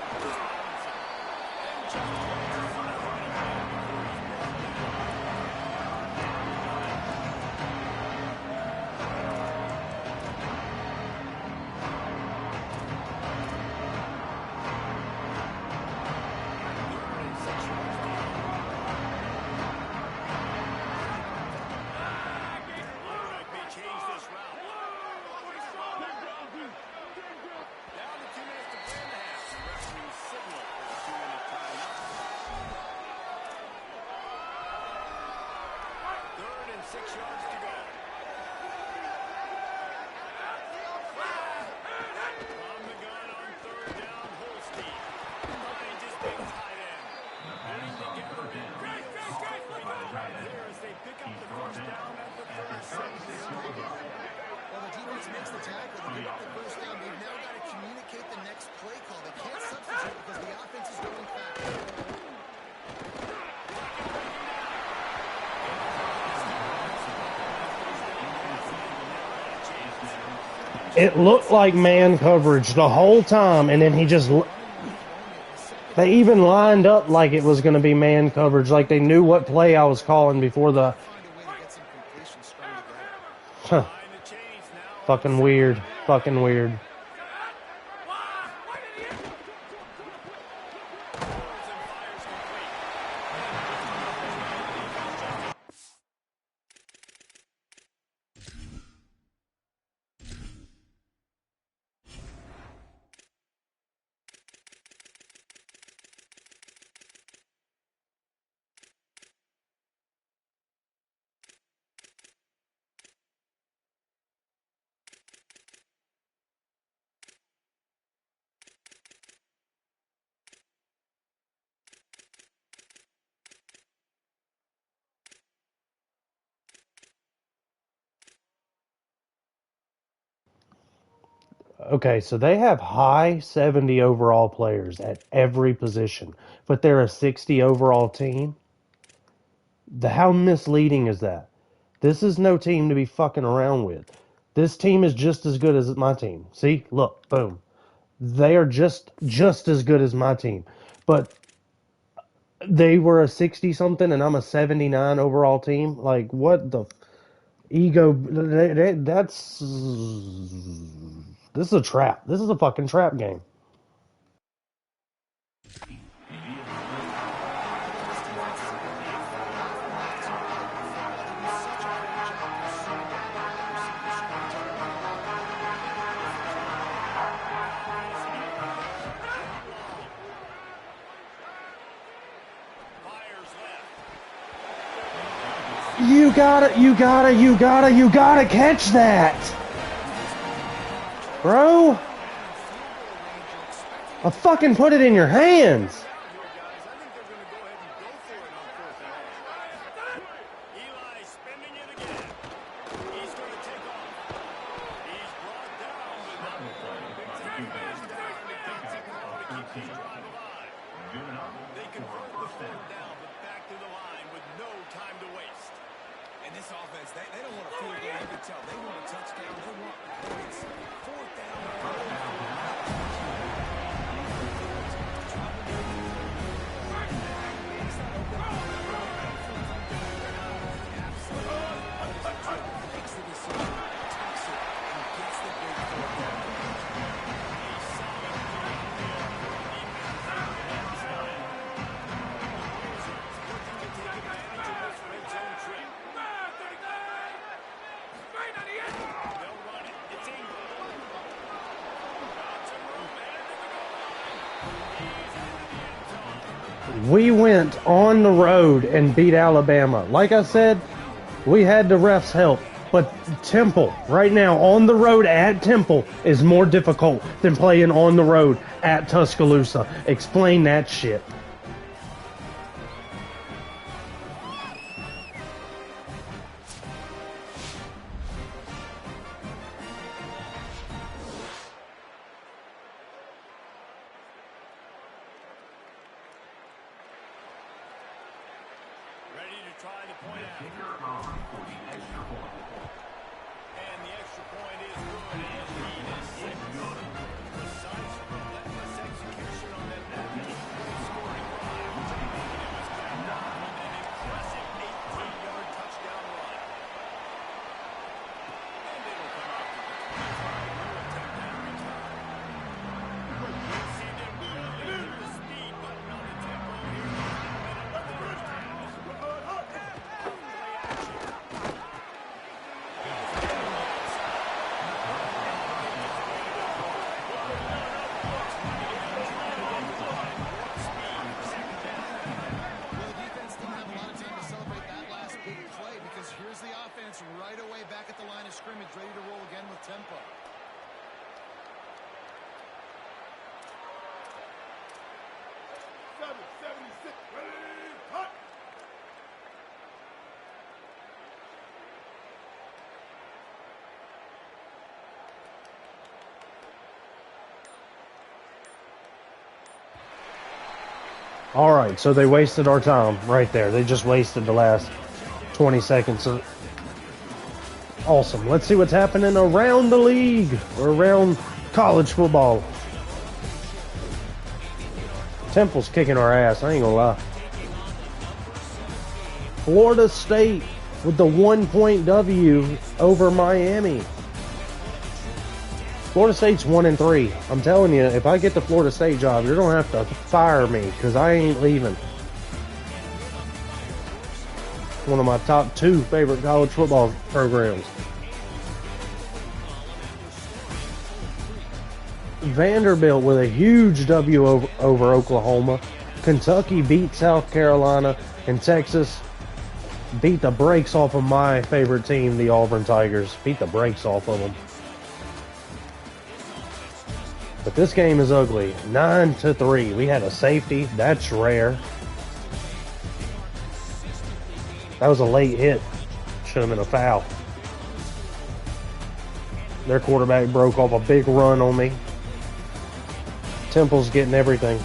pick up the first down at the 36. Well, the defense makes the tackle. They get the first down. They've now got to communicate the next play call. They can't substitute because the offense is going fast. It looked like man coverage the whole time, and then he just... They even lined up like it was going to be man coverage, like they knew what play I was calling before the... Huh. Fucking weird. Fucking weird. Okay, so they have high 70 overall players at every position, but they're a 60 overall team. How misleading is that? This is no team to be fucking around with. This team is just as good as my team. See? Look, boom. They are just as good as my team. But they were a 60 something and I'm a 79 overall team. Like, what the ego? That's... This is a trap. This is a fucking trap game. You gotta catch that, bro. I fucking put it in your hands. Eli spending it again. He's going to take off. He's brought down, but not keep this drive alive. They convert the fourth down, but back to the line with no time to waste. And this offense, they don't want a field goal. You can tell they want a touchdown. They want points. Fourth down. We went on the road and beat Alabama. Like I said, we had the refs' help. But Temple, right now, on the road at Temple, is more difficult than playing on the road at Tuscaloosa. Explain that shit. Ready to try the point out. And the extra point is good, and lead is 6. Precise, relentless execution on that 19-point scoring drive. And it was capped off with an impressive 18-yard touchdown run. And it'll come out to the 25. We'll take that return. You'll see them really hit the speed button on the tempo here. And up the first down. Here's the offense right away back at the line of scrimmage, ready to roll again with tempo. All right, so they wasted our time right there. They just wasted the last 20 seconds. Awesome. Let's see what's happening around the league or around college football. Temple's kicking our ass, I ain't gonna lie. Florida State with the 1-point W over Miami. Florida State's 1-3. I'm telling you, if I get the Florida State job, you're gonna have to fire me because I ain't leaving. One of my top 2 favorite college football programs. Vanderbilt with a huge W over Oklahoma. Kentucky beat South Carolina, and Texas beat the brakes off of my favorite team, the Auburn Tigers. Beat the brakes off of them. But this game is ugly. 9-3. We had a safety. That's rare. That was a late hit. Should have been a foul. Their quarterback broke off a big run on me. Temple's getting everything.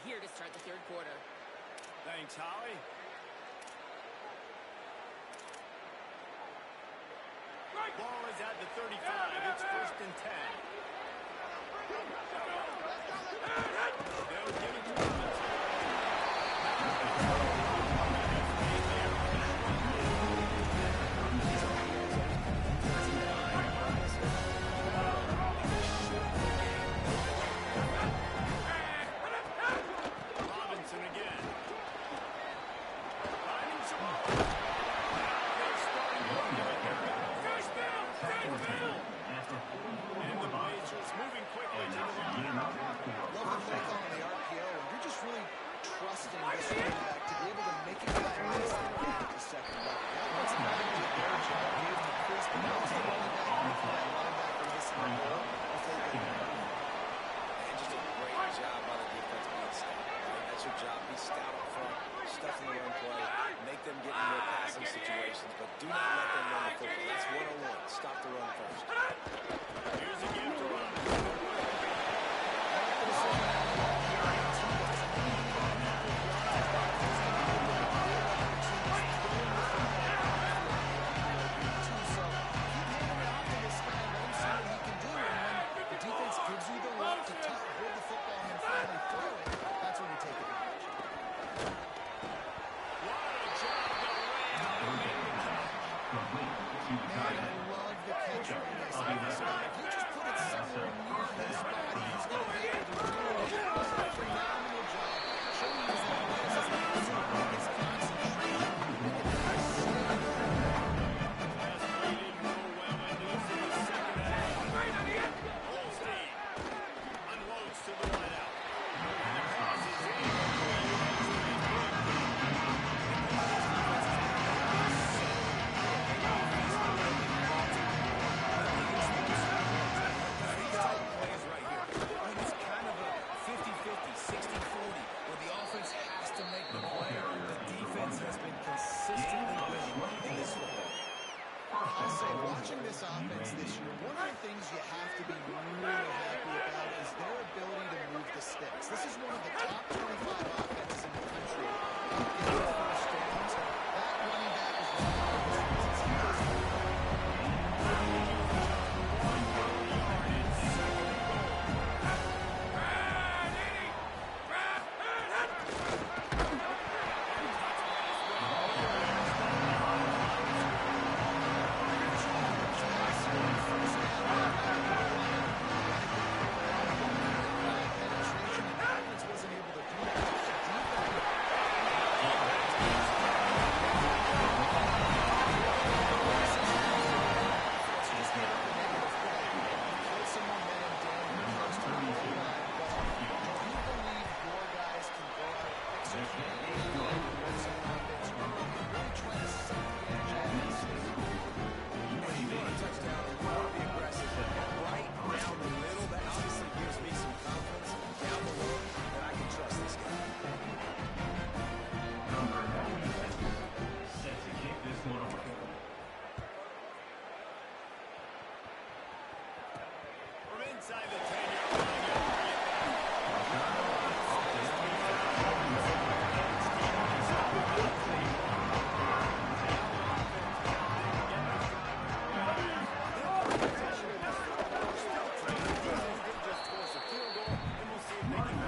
Here to start the third quarter. Thanks, Holly. Ball is at the 35. It's 1st and 10. They'll give it to Robinson.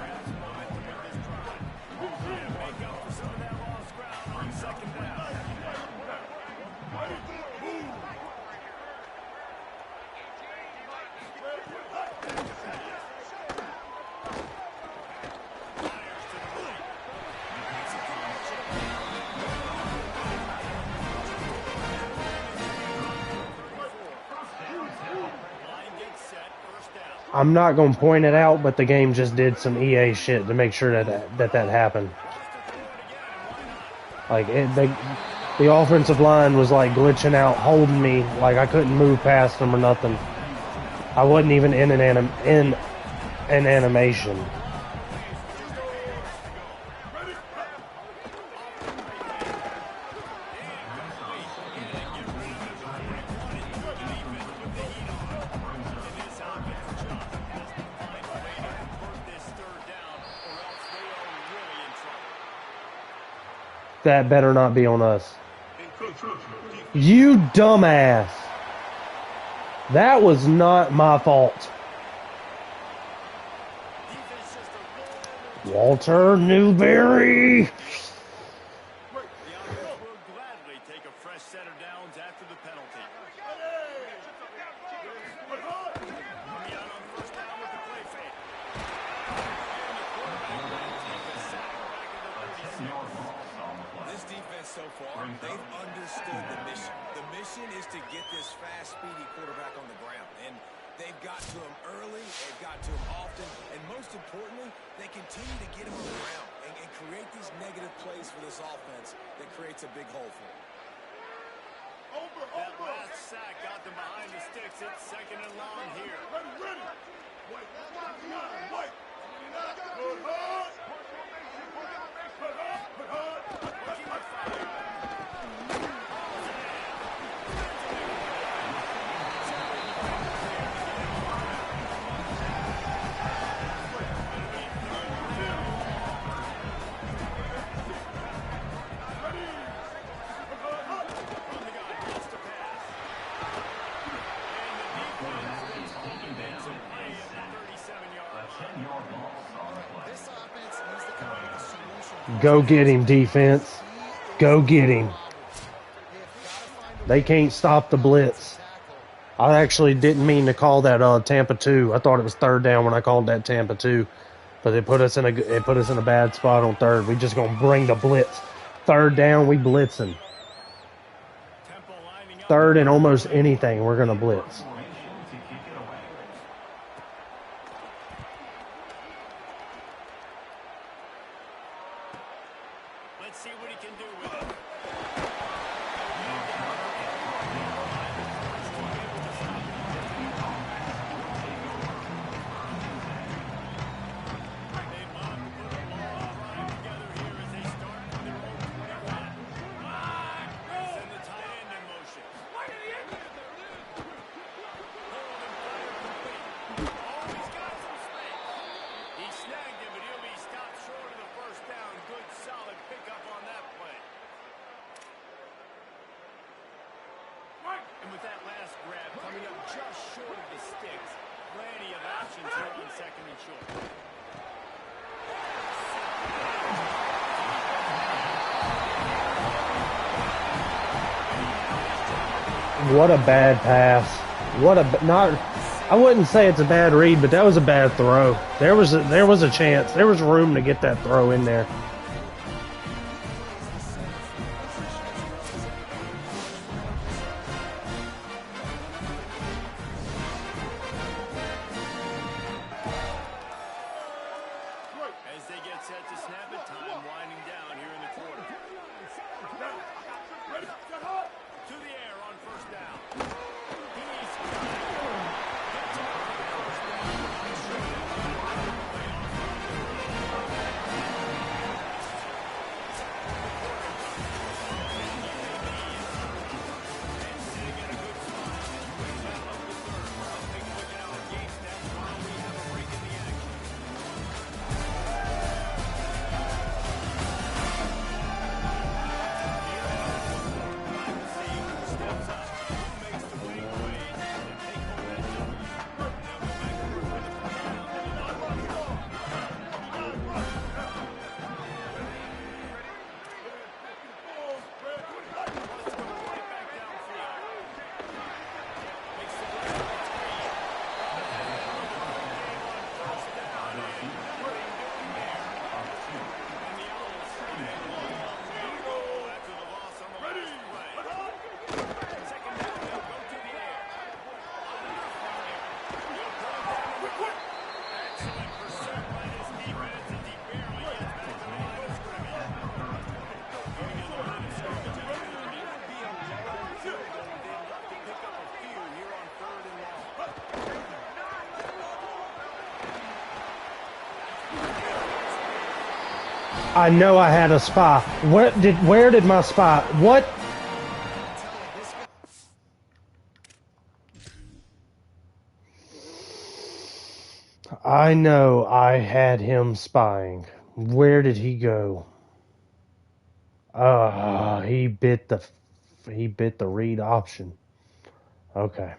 Has momentum with this drive. Trying to make up for some of that lost ground on second down. Fires to the right. Line gets set. First down. I'm not going to point it out, but the game just did some EA shit to make sure that happened. Like, the offensive line was, like, glitching out, holding me. Like, I couldn't move past them or nothing. I wasn't even in an animation. That better not be on us. You dumbass. That was not my fault. Walter Newberry. The offense will gladly take a fresh set of downs after the penalty. Coming out on first down with the play fake. And the quarterback will take a sack back at the 36. This defense so far, they've understood the mission. The mission is to get this fast, speedy quarterback on the ground. And they've got to him early, they've got to him often, and most importantly, they continue to get him on the ground and create these negative plays for this offense that creates a big hole for them. That last sack got them behind the sticks. It's second and long here. Ready. White. Good hard. Put hard. This offense needs to come up with a solution. Go get him, defense. Go get him. They can't stop the blitz. I actually didn't mean to call that Tampa 2. I thought it was third down when I called that Tampa 2. But it put us in a bad spot on third. We just gonna bring the blitz. Third down, we blitzing. Third and almost anything, we're gonna blitz. Let's see what he can do with it. And with that last grab coming up just short of the sticks, plenty of options here on second and short. What a bad pass. I wouldn't say it's a bad read, but that was a bad throw. There was a chance. There was room to get that throw in there. As they get set to snap it, time winding down here in the quarter. To the air on first down. I know I had a spy. Where did my spy? What? I know I had him spying. Where did he go? He bit the read option. Okay.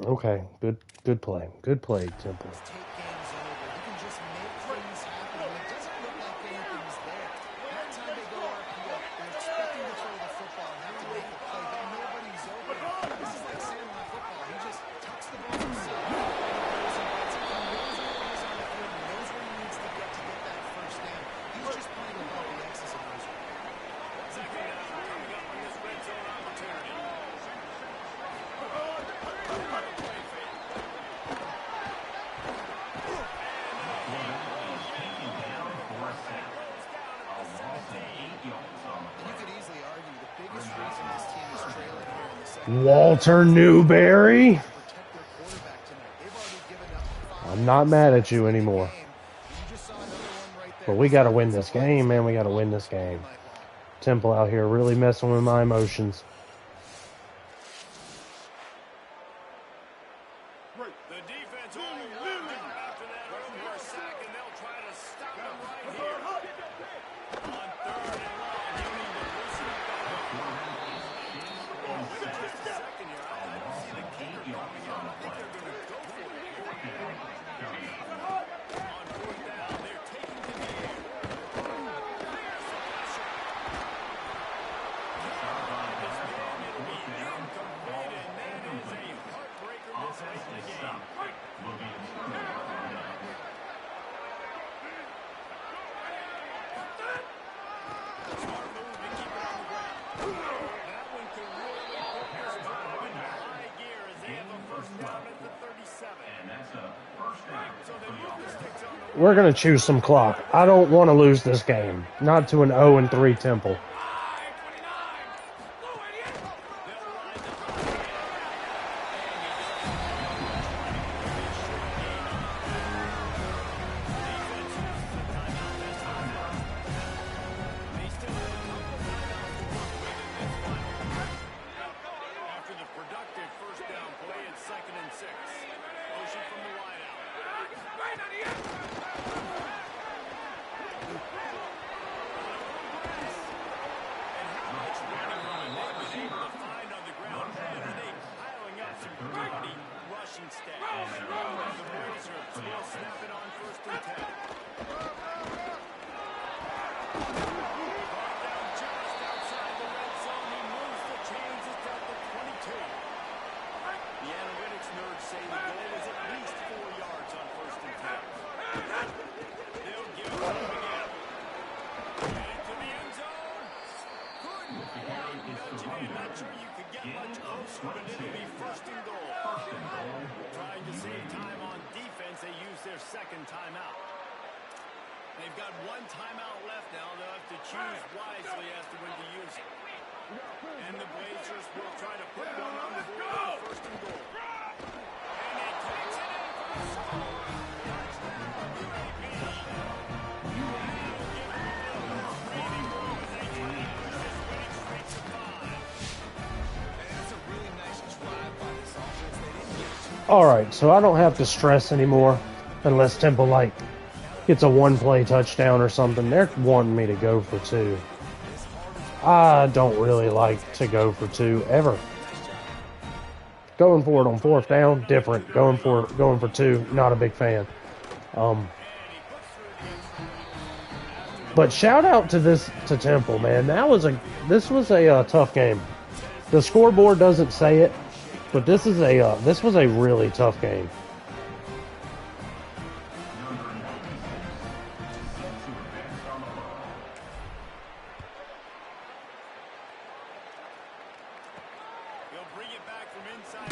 Okay. Good play. Good play, Temple. Take games over. You can just make things happen. And it doesn't look like anything's there. Every time they go RPO, they're expecting to throw the football and have to make a play, but nobody's open. This is like samurai football. He just tucks the ball himself. He knows where he is on the field. He knows where he needs to get that first down. He's just playing above the X's and O's. Second down coming up on this red zone opportunity. You could easily argue the biggest reason this team is trailing here in the second Walter Newberry. protect their quarterback tonight. They've already given up 5 I'm not mad at you anymore. game. You just saw another one right there. But we got to win this game, man. We got to win this game. Temple out here really messing with my emotions. The defense all wound up after that over a sack, and they'll try to stop him right here. On third and long, you need to loosen up that offense. Just a second here. I don't see the kicker coming out. I think they're going to go for it here. On fourth down, they're taking to the air. We're going to choose some clock. I don't want to lose this game. Not to an 0-3 Temple. After the productive first down play, it's 2nd and 6. Motion from the wideout. Rushing stat. The Braves are still snapping on 1st and 10. Brought down just outside the red zone. He moves the chains. It's at the 22. The analytics nerds say the goal is at least 4 yards on 1st and 10. They'll give it to him again. Get into the end zone. Good. Not sure you could get much closer, but it'll be 1st and goal. Trying to save time on defense, they use their 2nd timeout. They've got 1 timeout left now. They'll have to choose wisely as to when to use it. And the Blazers will try to put one on the board on 1st and goal. And he takes it in for the score. Touchdown, UAB. All right, so I don't have to stress anymore unless Temple like gets a 1-play touchdown or something. They're wanting me to go for 2. I don't really like to go for 2 ever. Going for it on 4th down, different. Going for 2, not a big fan. But shout out to Temple, man. This was a tough game. The scoreboard doesn't say it, but this was a really tough game. He'll bring it back from inside.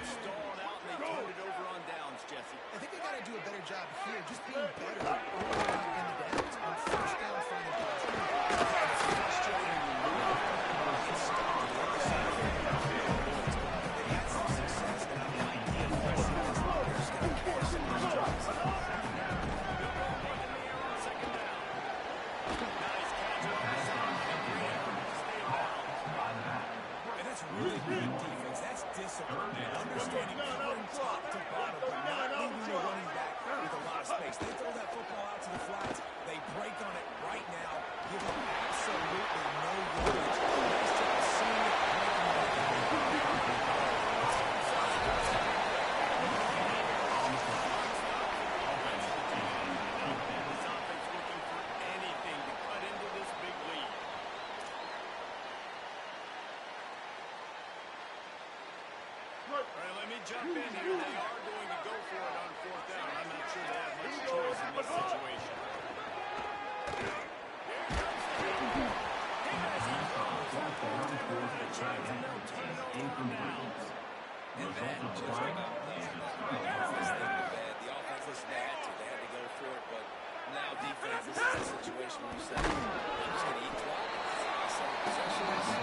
Stalled out and they turned it over on downs, Jesse. better job here, just being better early in the downs. On first down, finding positive. It's frustrating when you lose the ball, get stuck on the other side of the field. They had some success, and I like the aggression of this line. They're just going to cash in these drops. And that's really good defense. That's discipline. Understanding covering top to bottom, but not leaving the running back with a lot of space. They throw that football out to the flats. They break on it right now. Give them absolutely no yardage. Nice job seeing it, breaking it jump in here. They are going to go for it on fourth down. I'm not sure they have much choice in this situation. And that just about leaves them this thing to bed. The offense, listen, they had to go for it, but now defense, this is a situation where you say, I'm just going to eat clock. 7 possessions.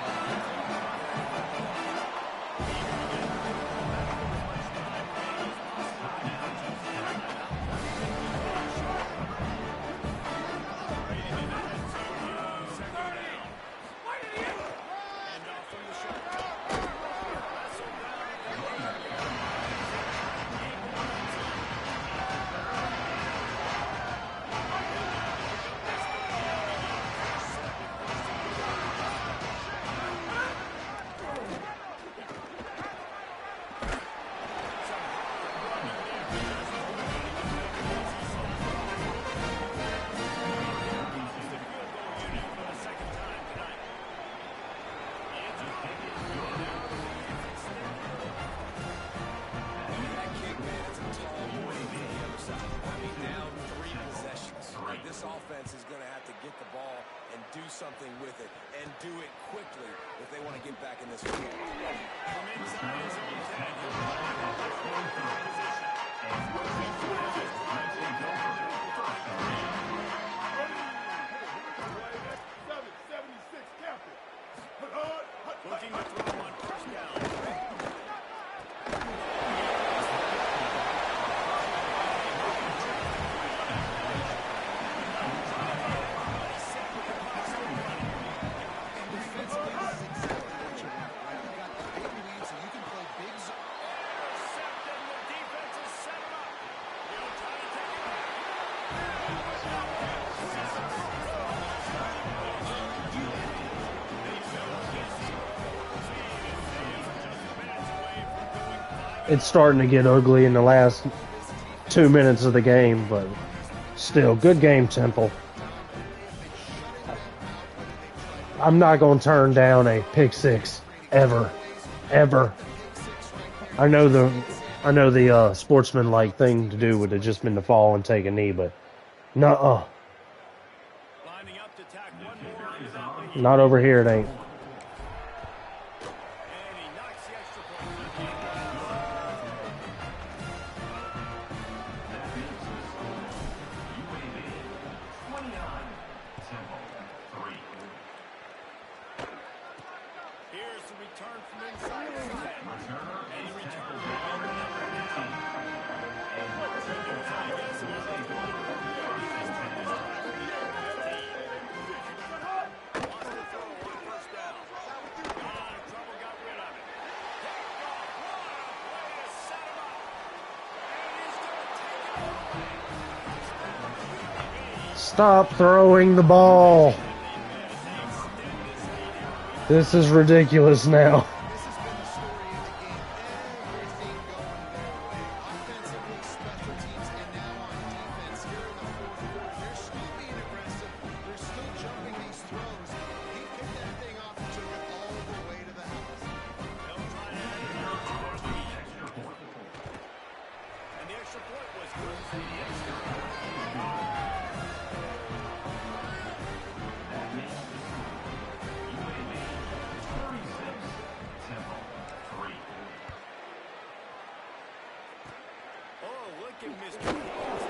This offense is going to have to get the ball and do something with it, and do it quickly if they want to get back in this game. Looking to throw on first down. It's starting to get ugly in the last 2 minutes of the game, but still, good game, Temple. I'm not going to turn down a pick six ever. I know the sportsman-like thing to do would have just been to fall and take a knee, but nuh-uh. Not over here, it ain't. Stop throwing the ball. This is ridiculous now. This has been the story of the game. Everything going their way. Offensively, special teams, and now on defense here in the fourth quarter. They're still being aggressive. They're still jumping these throws. He kicked that thing off and took it all the way to the house. And the extra point was good. Oh, look at Mr.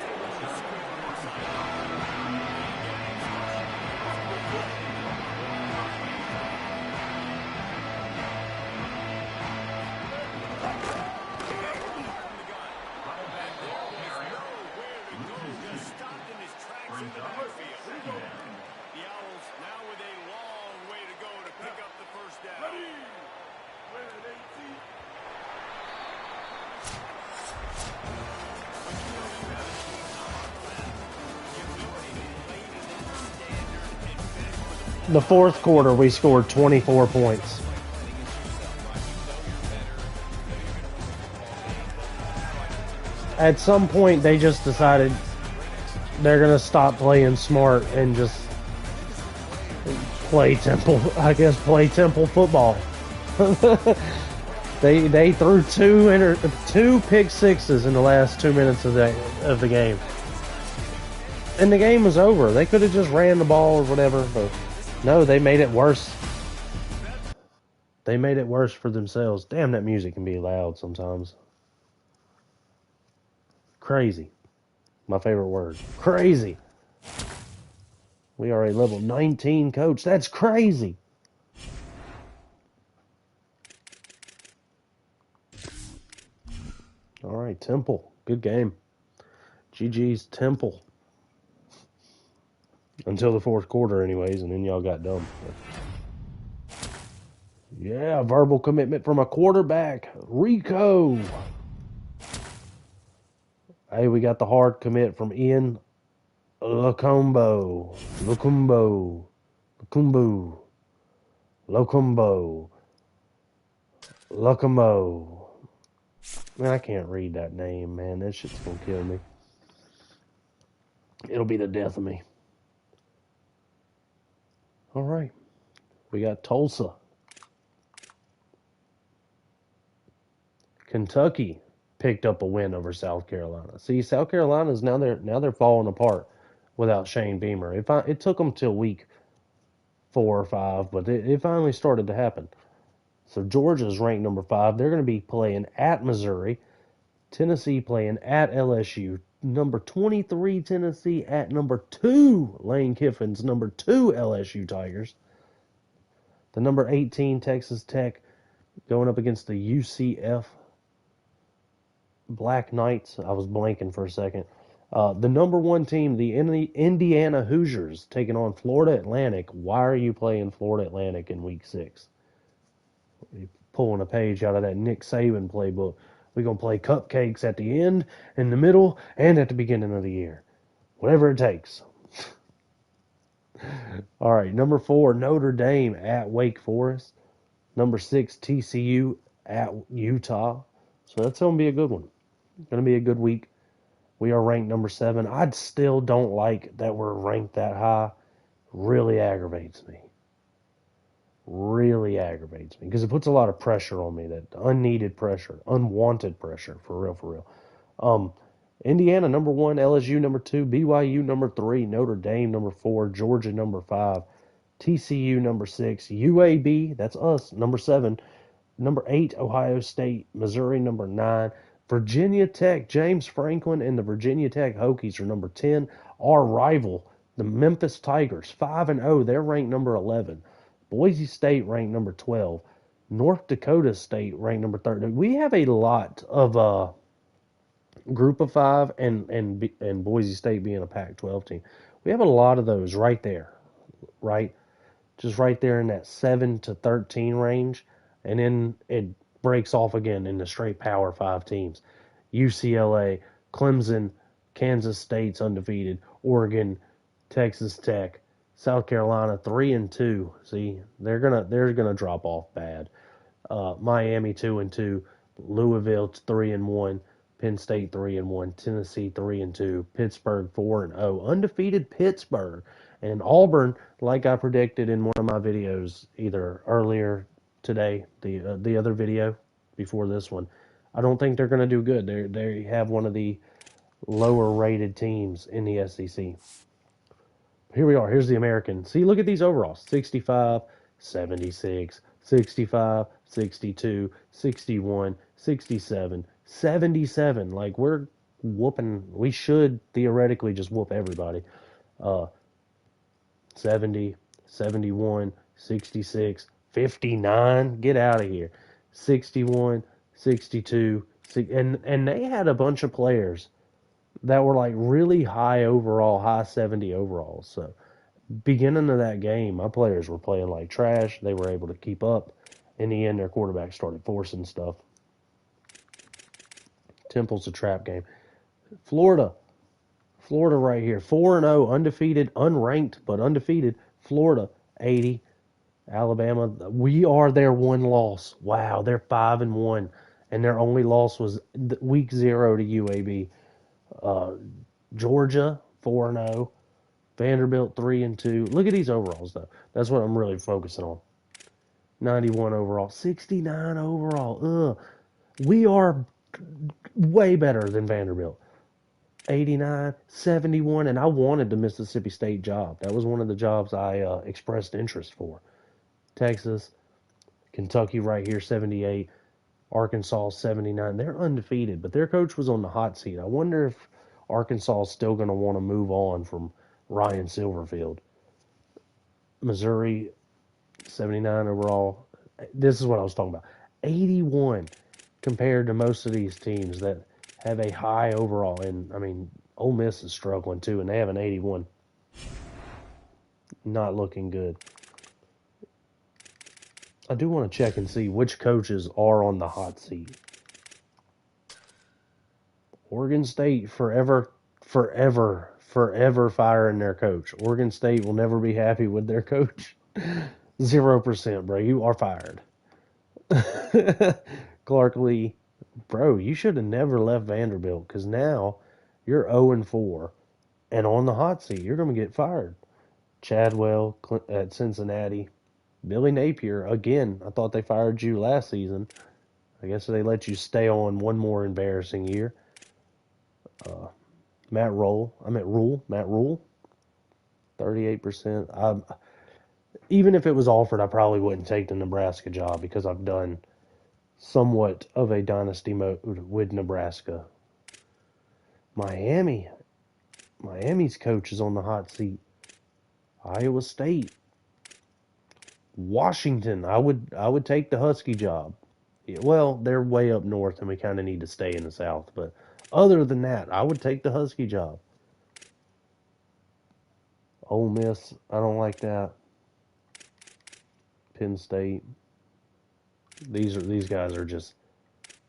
just stopped in his tracks in the backfield. The Owls now with a long way to go to pick up the first down. Ready. Where they see. The fourth quarter, we scored 24 points. At some point, they just decided they're going to stop playing smart and just play Temple, I guess, play Temple football. They threw two pick sixes in the last 2 minutes of the game. And the game was over. They could have just ran the ball or whatever, but no, they made it worse. They made it worse for themselves. Damn, that music can be loud sometimes. Crazy. My favorite word. Crazy. We are a level 19 coach. That's crazy. All right, Temple. Good game. GG's Temple. Until the fourth quarter, anyways, and then y'all got dumb. Yeah, verbal commitment from a quarterback. Rico. Hey, we got the hard commit from Ian Locumbo. Man, I can't read that name, man. That shit's gonna kill me. It'll be the death of me. All right. We got Tulsa. Kentucky picked up a win over South Carolina. See, South Carolina's now they're falling apart without Shane Beamer. It took them till week 4 or 5, but it finally started to happen. So Georgia's ranked number 5. They're going to be playing at Missouri. Tennessee playing at LSU. Number 23 Tennessee at number 2 Lane Kiffin's number 2 LSU Tigers. The number 18 Texas Tech going up against the UCF Black Knights. I was blanking for a second. The number 1 team, the Indiana Hoosiers, taking on Florida Atlantic. Why are you playing Florida Atlantic in week 6? You're pulling a page out of that Nick Saban playbook. We're going to play cupcakes at the end, in the middle, and at the beginning of the year. Whatever it takes. All right, number 4, Notre Dame at Wake Forest. Number 6, TCU at Utah. So that's going to be a good one. Going to be a good week. We are ranked number 7. I still don't like that we're ranked that high. Really aggravates me. Really aggravates me because it puts a lot of pressure on me, that unneeded pressure, unwanted pressure, for real. Indiana number 1, LSU number 2, BYU number 3, Notre Dame number 4, Georgia number 5, TCU number 6, UAB, that's us, number 7, number 8, Ohio State, Missouri number 9, Virginia Tech, James Franklin and the Virginia Tech Hokies are number 10. Our rival, the Memphis Tigers, 5-0, they're ranked number 11. Boise State ranked number 12. North Dakota State ranked number 13. We have a lot of group of 5 and Boise State being a Pac-12 team. We have a lot of those right there, right? Just right there in that 7 to 13 range. And then it breaks off again into straight Power 5 teams. UCLA, Clemson, Kansas State's undefeated, Oregon, Texas Tech, South Carolina 3-2. See, they're gonna drop off bad. Miami 2-2, Louisville 3-1, Penn State 3-1, Tennessee 3-2, Pittsburgh 4-0, undefeated Pittsburgh, and Auburn, like I predicted in one of my videos, either earlier today, the other video before this one. I don't think they're gonna do good. They have one of the lower rated teams in the SEC. Here we are. Here's the American. See, look at these overalls. 65, 76, 65, 62, 61, 67, 77. Like, we're whooping. We should theoretically just whoop everybody. 70, 71, 66, 59. Get out of here. 61, 62. And they had a bunch of players that were like really high overall, high 70 overall. So beginning of that game, my players were playing like trash. They were able to keep up. In the end, their quarterback started forcing stuff. Temple's a trap game. Florida right here, 4-0, undefeated, unranked but undefeated. Florida 80, Alabama. We are their one loss. Wow, they're 5-1, and their only loss was week 0 to UAB. Georgia 4-0, Vanderbilt 3-2. Look at these overalls though. That's what I'm really focusing on. 91 overall, 69 overall. Ugh. We are way better than Vanderbilt. 89, 71, and I wanted the Mississippi State job. That was one of the jobs I expressed interest for. Texas, Kentucky right here, 78. Arkansas, 79. They're undefeated, but their coach was on the hot seat. I wonder if Arkansas is still going to want to move on from Ryan Silverfield. Missouri, 79 overall. This is what I was talking about. 81 compared to most of these teams that have a high overall. And, I mean, Ole Miss is struggling too, and they have an 81. Not looking good. I do want to check and see which coaches are on the hot seat. Oregon State forever firing their coach. Oregon State will never be happy with their coach. 0%, bro. You are fired. Clark Lee, bro, you should have never left Vanderbilt because now you're 0-4 and on the hot seat. You're going to get fired. Chadwell at Cincinnati. Billy Napier, again, I thought they fired you last season. I guess they let you stay on one more embarrassing year. Matt Rule, 38%. Even if it was offered, I probably wouldn't take the Nebraska job because I've done somewhat of a dynasty mode with Nebraska. Miami's coach is on the hot seat. Iowa State. Washington, I would take the Husky job. Well, they're way up north and we kind of need to stay in the South, but other than that, I would take the Husky job. Ole Miss, I don't like that. Penn State. These guys are just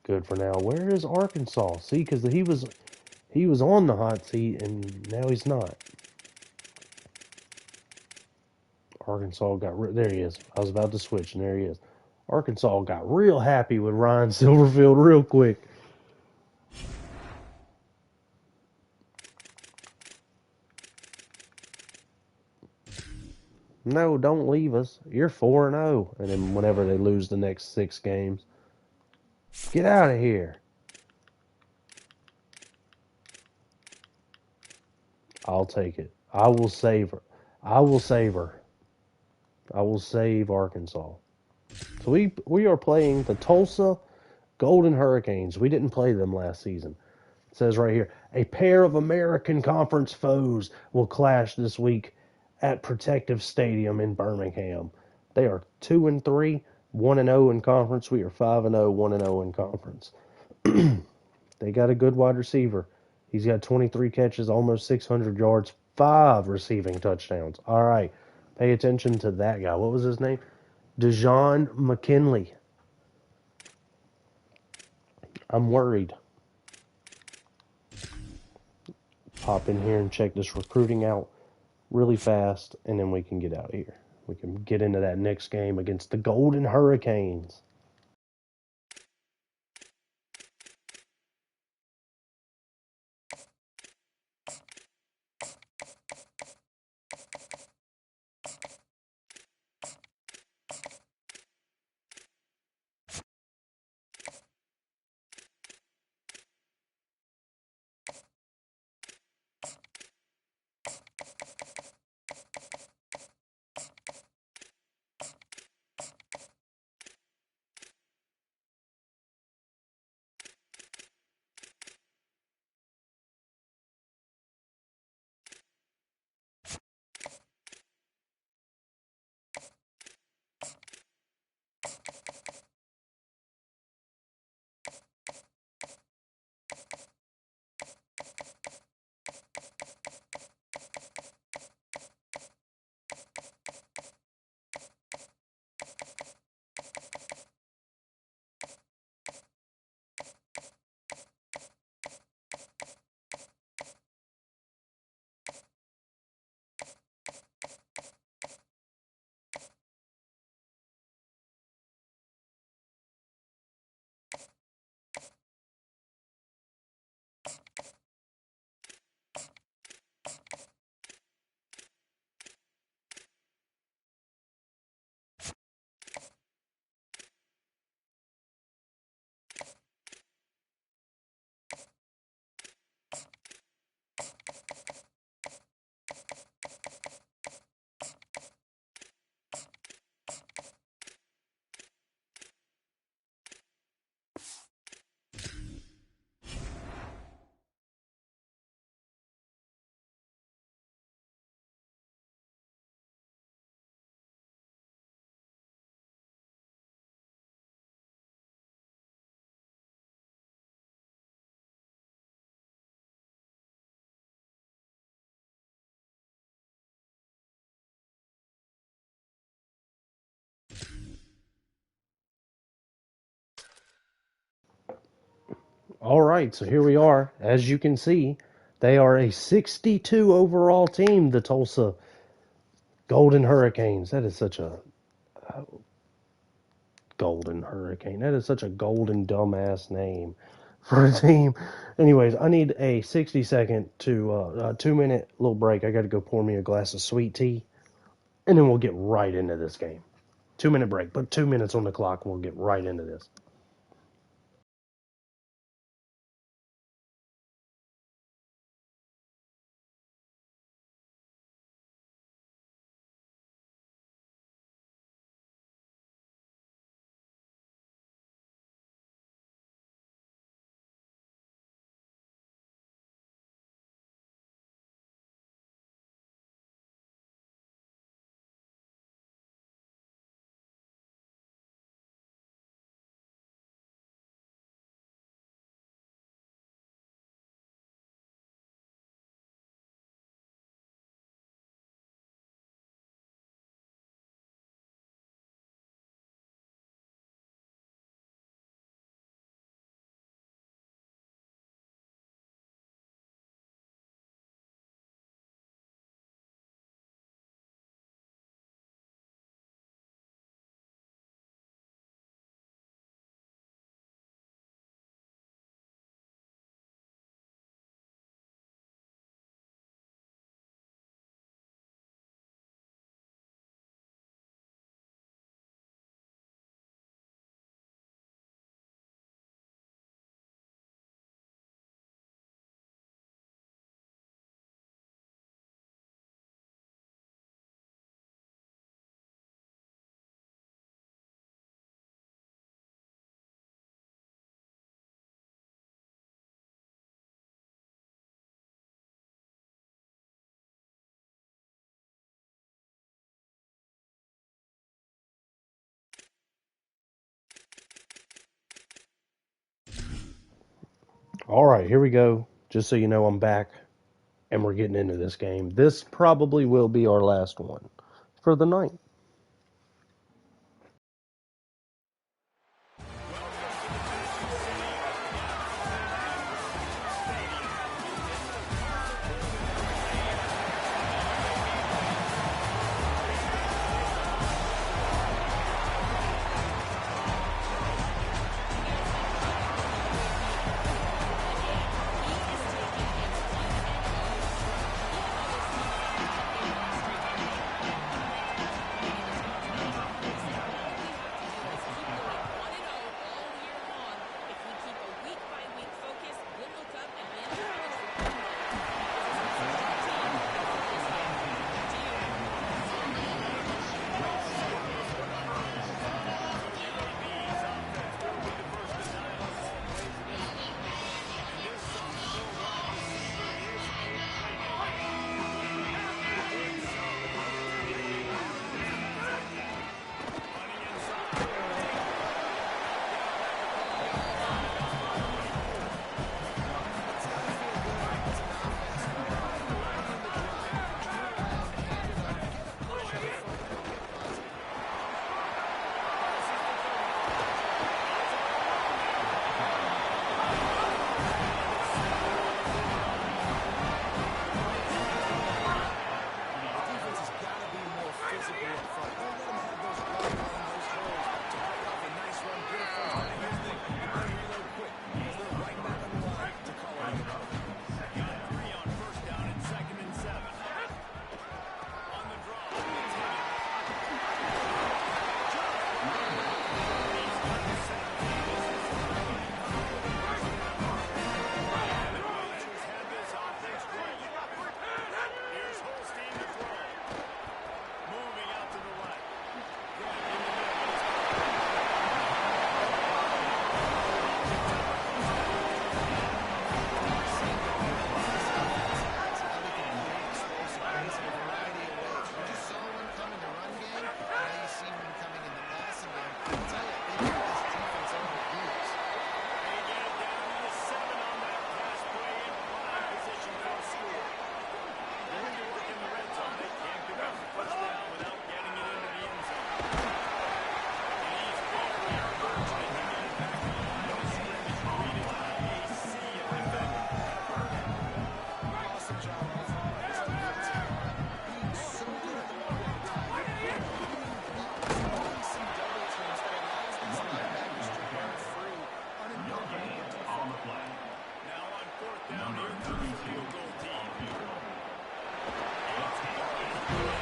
good for now. Where is Arkansas? See, because he was on the hot seat and now he's not. Arkansas there he is. I was about to switch and there he is. Arkansas got real happy with Ryan Silverfield real quick. No, don't leave us. You're 4-0. And then whenever they lose the next 6 games, get out of here. I'll take it. I will save her. I will save her. I will save Arkansas. So we are playing the Tulsa Golden Hurricanes. We didn't play them last season. It says right here, a pair of American Conference foes will clash this week at Protective Stadium in Birmingham. They are 2-3, 1-0 in conference. We are 5-0, 1-0 in conference. They got a good wide receiver. He's got 23 catches, almost 600 yards, 5 receiving touchdowns. All right, pay attention to that guy. What was his name? DeJon McKinley. I'm worried. Pop in here and check this recruiting out really fast, and then we can get out of here. We can get into that next game against the Golden Hurricanes. All right, so here we are. As you can see, they are a 62 overall team, the Tulsa Golden Hurricanes. That is such a Golden Hurricane. That is such a golden dumbass name for a team. Anyways, I need a 60-second to 2-minute little break. I got to go pour me a glass of sweet tea, and then we'll get right into this game. 2-minute break. Put 2 minutes on the clock, and we'll get right into this. All right, here we go. Just so you know, I'm back, and we're getting into this game. This probably will be our last one for the night.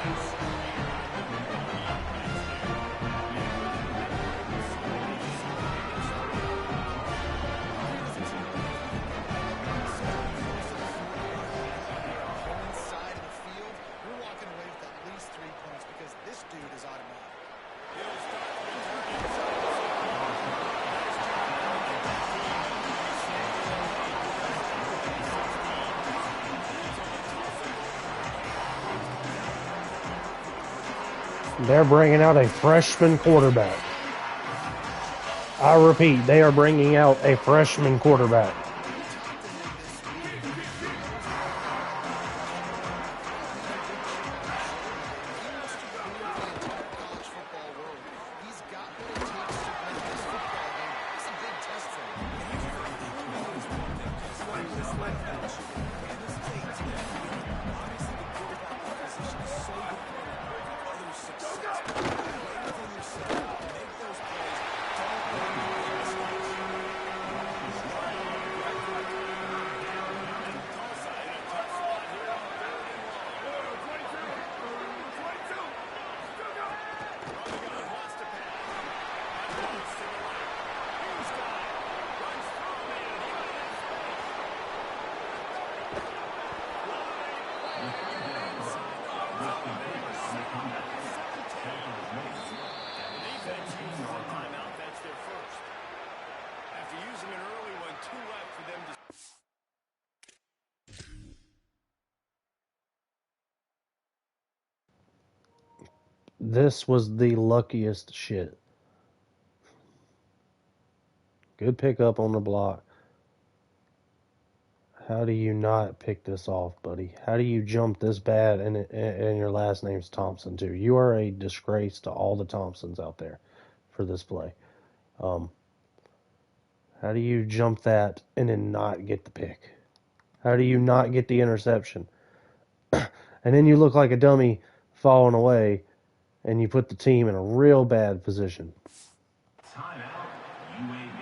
Inside of the field, we're walking away with at least 3 points because this dude is automatic. They're bringing out a freshman quarterback. I repeat, they are bringing out a freshman quarterback. This was the luckiest shit. Good pickup on the block. How do you not pick this off, buddy? How do you jump this bad and your last name's Thompson, too? You are a disgrace to all the Thompsons out there for this play. How do you jump that and then not get the pick? How do you not get the interception? And then you look like a dummy falling away, and you put the team in a real bad position. Timeout, UAB.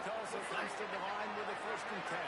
Tulsa comes to the line with a 1st and 10.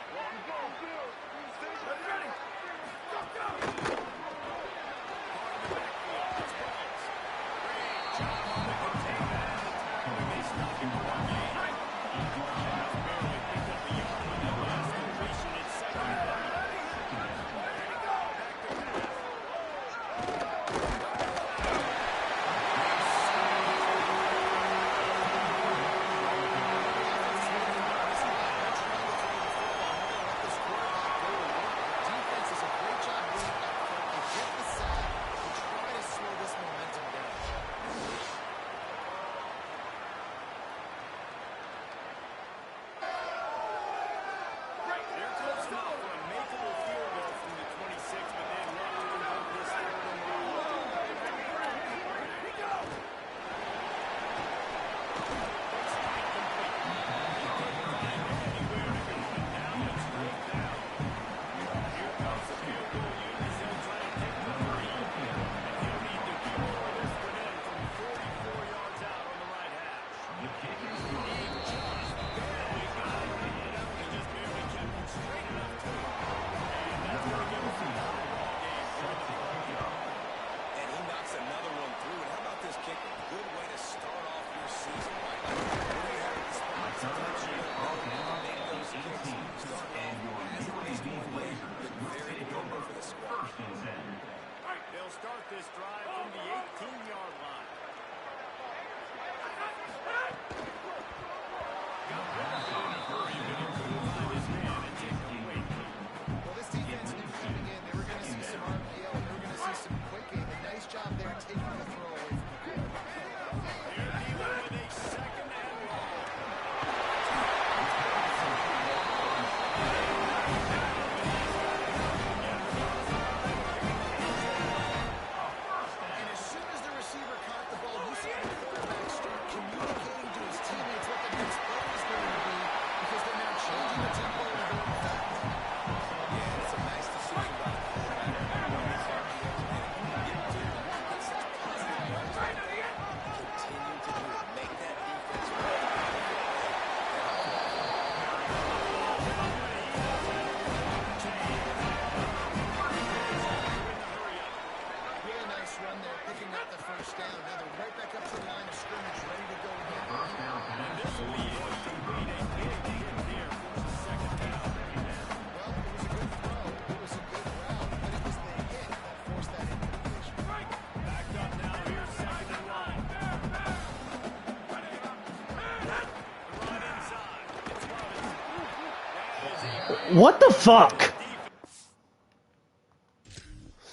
What the fuck?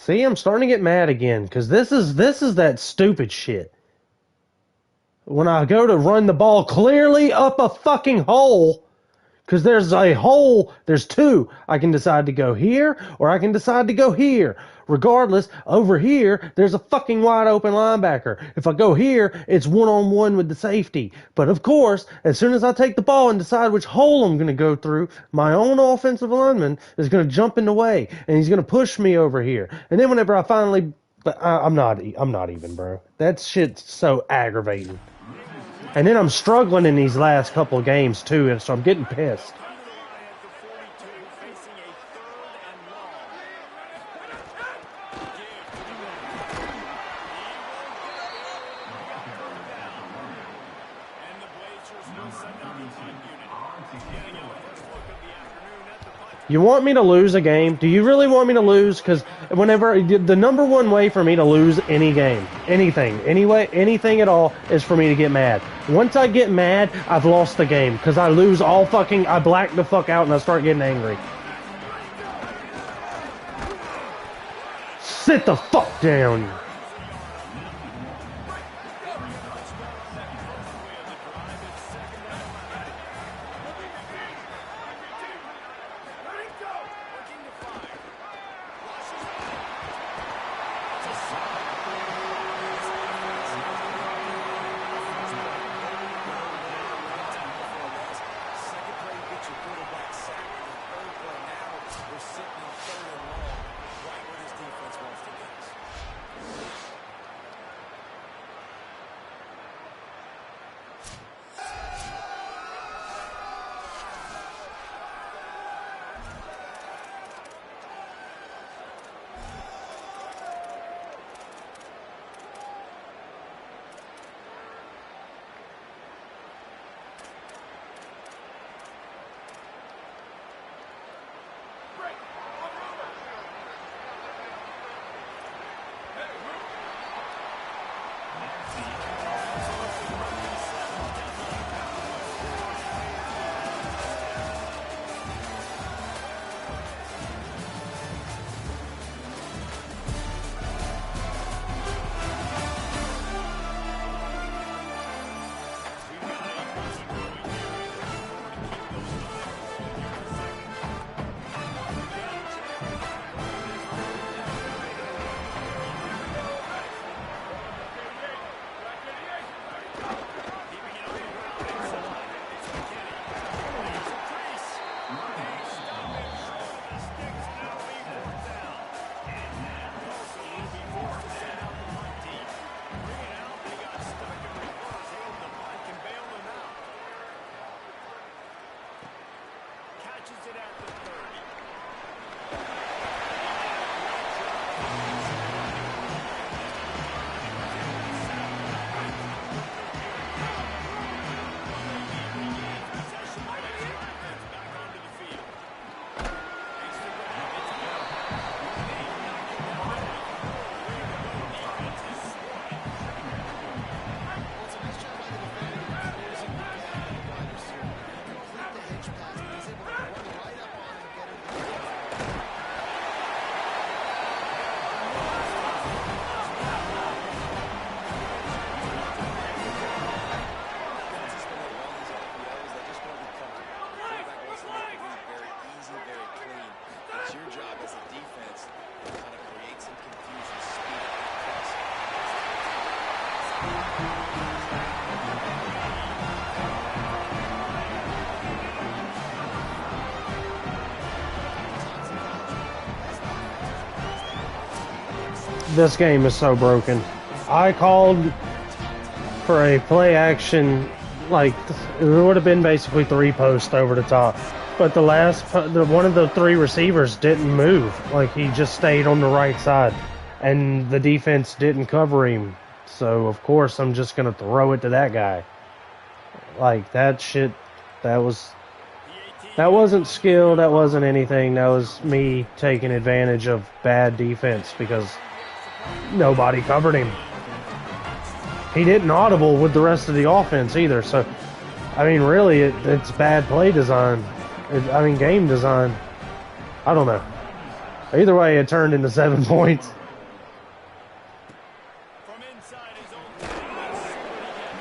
See, I'm starting to get mad again, because this is that stupid shit. When I go to run the ball clearly up a fucking hole, because there's a hole, there's two. I can decide to go here, or I can decide to go here. Regardless, over here, there's a fucking wide open linebacker. If I go here, it's one-on-one with the safety. But of course, as soon as I take the ball and decide which hole I'm going to go through, my own offensive lineman is going to jump in the way, and he's going to push me over here. And then whenever I finally... But I'm not even, bro. That shit's so aggravating. And then I'm struggling in these last couple of games, too, and so I'm getting pissed. You want me to lose a game? Do you really want me to lose? Because whenever the number one way for me to lose any game, anything at all, is for me to get mad. Once I get mad, I've lost the game because I lose all fucking. I black the fuck out and I start getting angry. Sit the fuck down. This game is so broken. I called for a play action, like, it would have been basically 3 posts over the top. But the one of the 3 receivers didn't move. Like, he just stayed on the right side. And the defense didn't cover him. So, of course, I'm just going to throw it to that guy. Like, that shit, that wasn't skill, that wasn't anything. That was me taking advantage of bad defense because nobody covered him. He didn't audible with the rest of the offense either. So, I mean, really, it's bad play design. I mean, game design. I don't know. Either way, it turned into 7 points. From inside his own 10, let's see what he gets.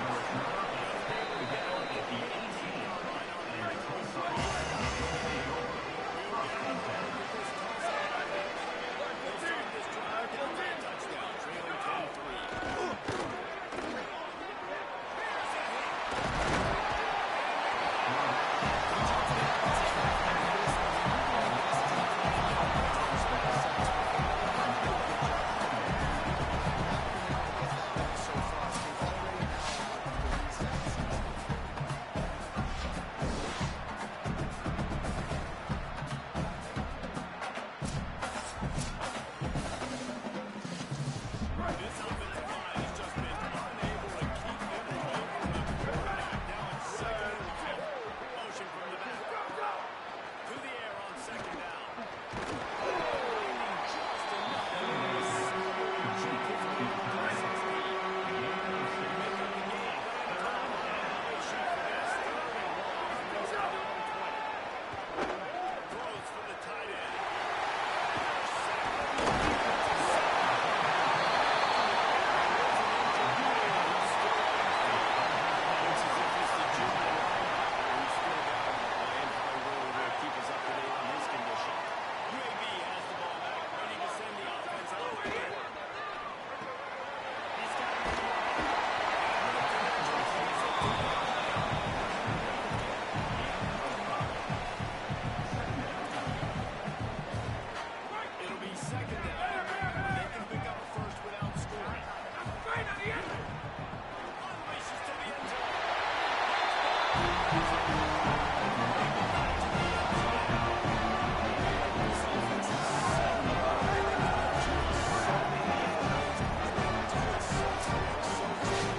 Able to get out at the 18-yard line on that throw. They'll start this drive down to a touchdown, trailing 10-3. This offensive line has just been unable to keep him away from the quarterback. Now it's 2nd and 10. Motion from the back. To the air on 2nd down. Finding just enough to check his way to the 16. Make up the game. Now they shoot for this. 3rd and long from inside their own 20. Throws for the tight end. It'll be 2nd down. They can pick up a first without scoring. Unleashes to the end zone. And with the extra point, they push the lead. They got the ball in great field position. A man-to-man two-ways and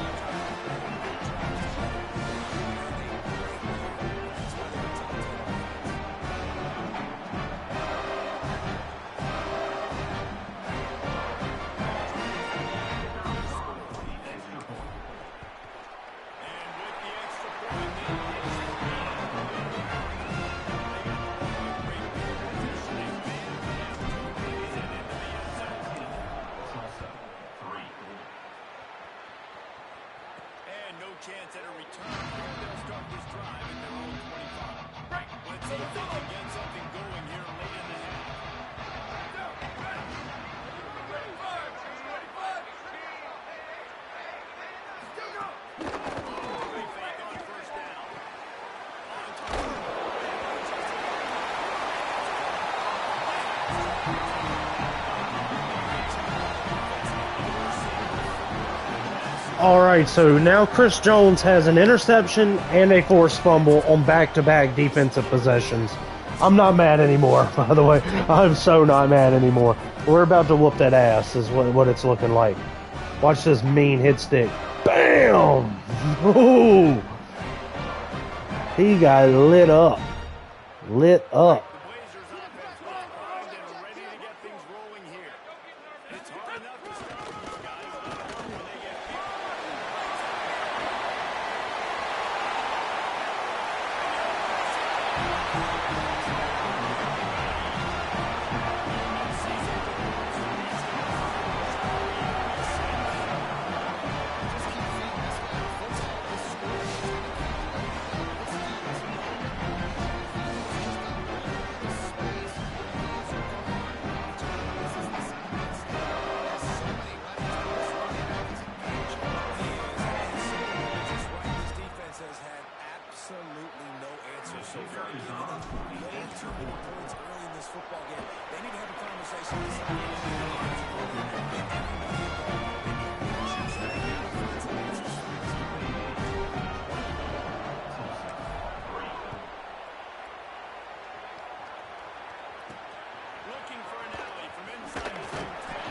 into the end zone. And no chance at a return here. They'll start this drive at their own 25. Let's see if they can get something going here late in the half. Great fake on 1st down. On target. All right, so now Chris Jones has an interception and a forced fumble on back-to-back defensive possessions. I'm not mad anymore, by the way. I'm so not mad anymore. We're about to whoop that ass is what it's looking like. Watch this mean hit stick. Bam! Ooh! He got lit up. Lit up. The Blazers offense was primed and ready to get things rolling here. It's hard enough to stop these guys, let alone when they get beat. Absolutely no answer so far. Giving up way too many points early in this football game. They need to have a conversation with somebody. Looking for an alley from inside his own 10.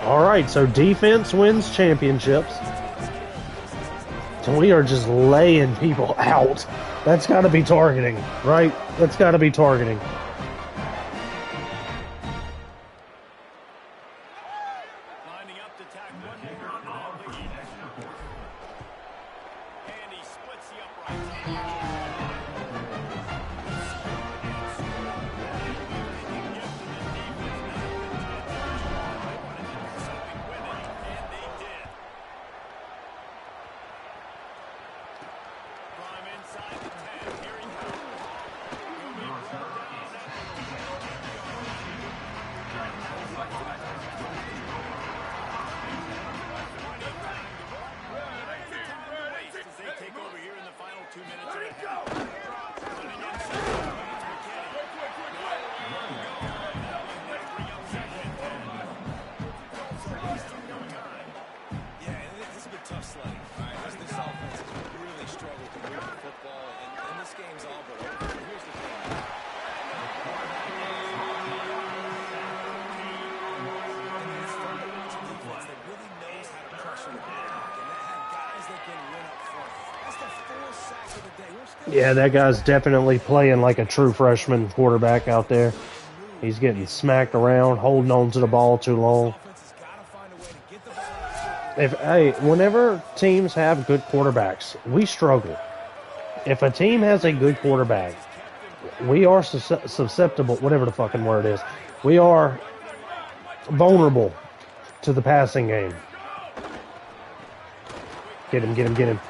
All right, so defense wins championships. So we are just laying people out. That's got to be targeting, right? That's got to be targeting. Lining up to tack one more into that lead. And he splits the uprights. From inside the 10, here he comes. He'll be brought down at as they take over here in the final 2 minutes of the half. Running inside, it's McKinney. Bring up second and 10. So lost him going on. Yeah, and this has been tough sledding. All right, this offense has really struggled to move the football, and this game's all but over. Here's the thing. It's fun to watch a defense that really knows how to pressure the quarterback, and that had guys that can win up front. That's the 4th sack of the day. We're still Yeah, that guy's definitely playing like a true freshman quarterback out there. He's getting smacked around, holding on to the ball too long. offense has got to find a way to get the ball out. Whenever teams have good quarterbacks, we struggle. If a team has a good quarterback, we are susceptible, whatever the fucking word is. We are vulnerable to the passing game. Get him, get him, get him.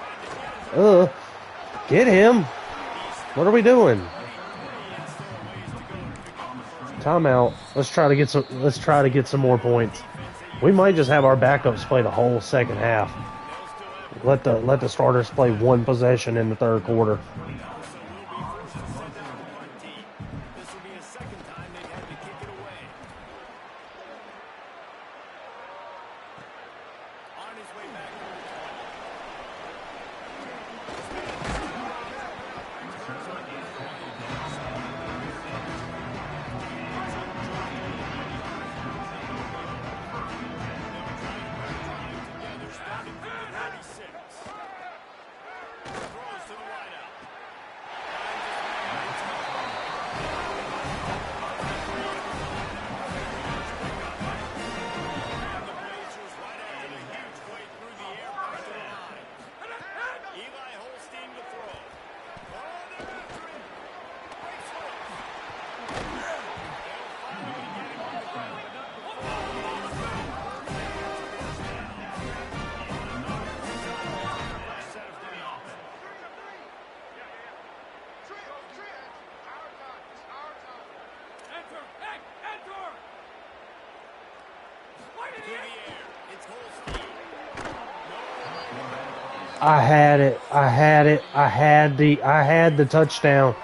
Get him. What are we doing? Timeout. Let's try to get some more points. We might just have our backups play the whole second half. Let the starters play one possession in the third quarter. This will be a second time they've had to kick it away. On his way back. I had it. I had it. I had the touchdown.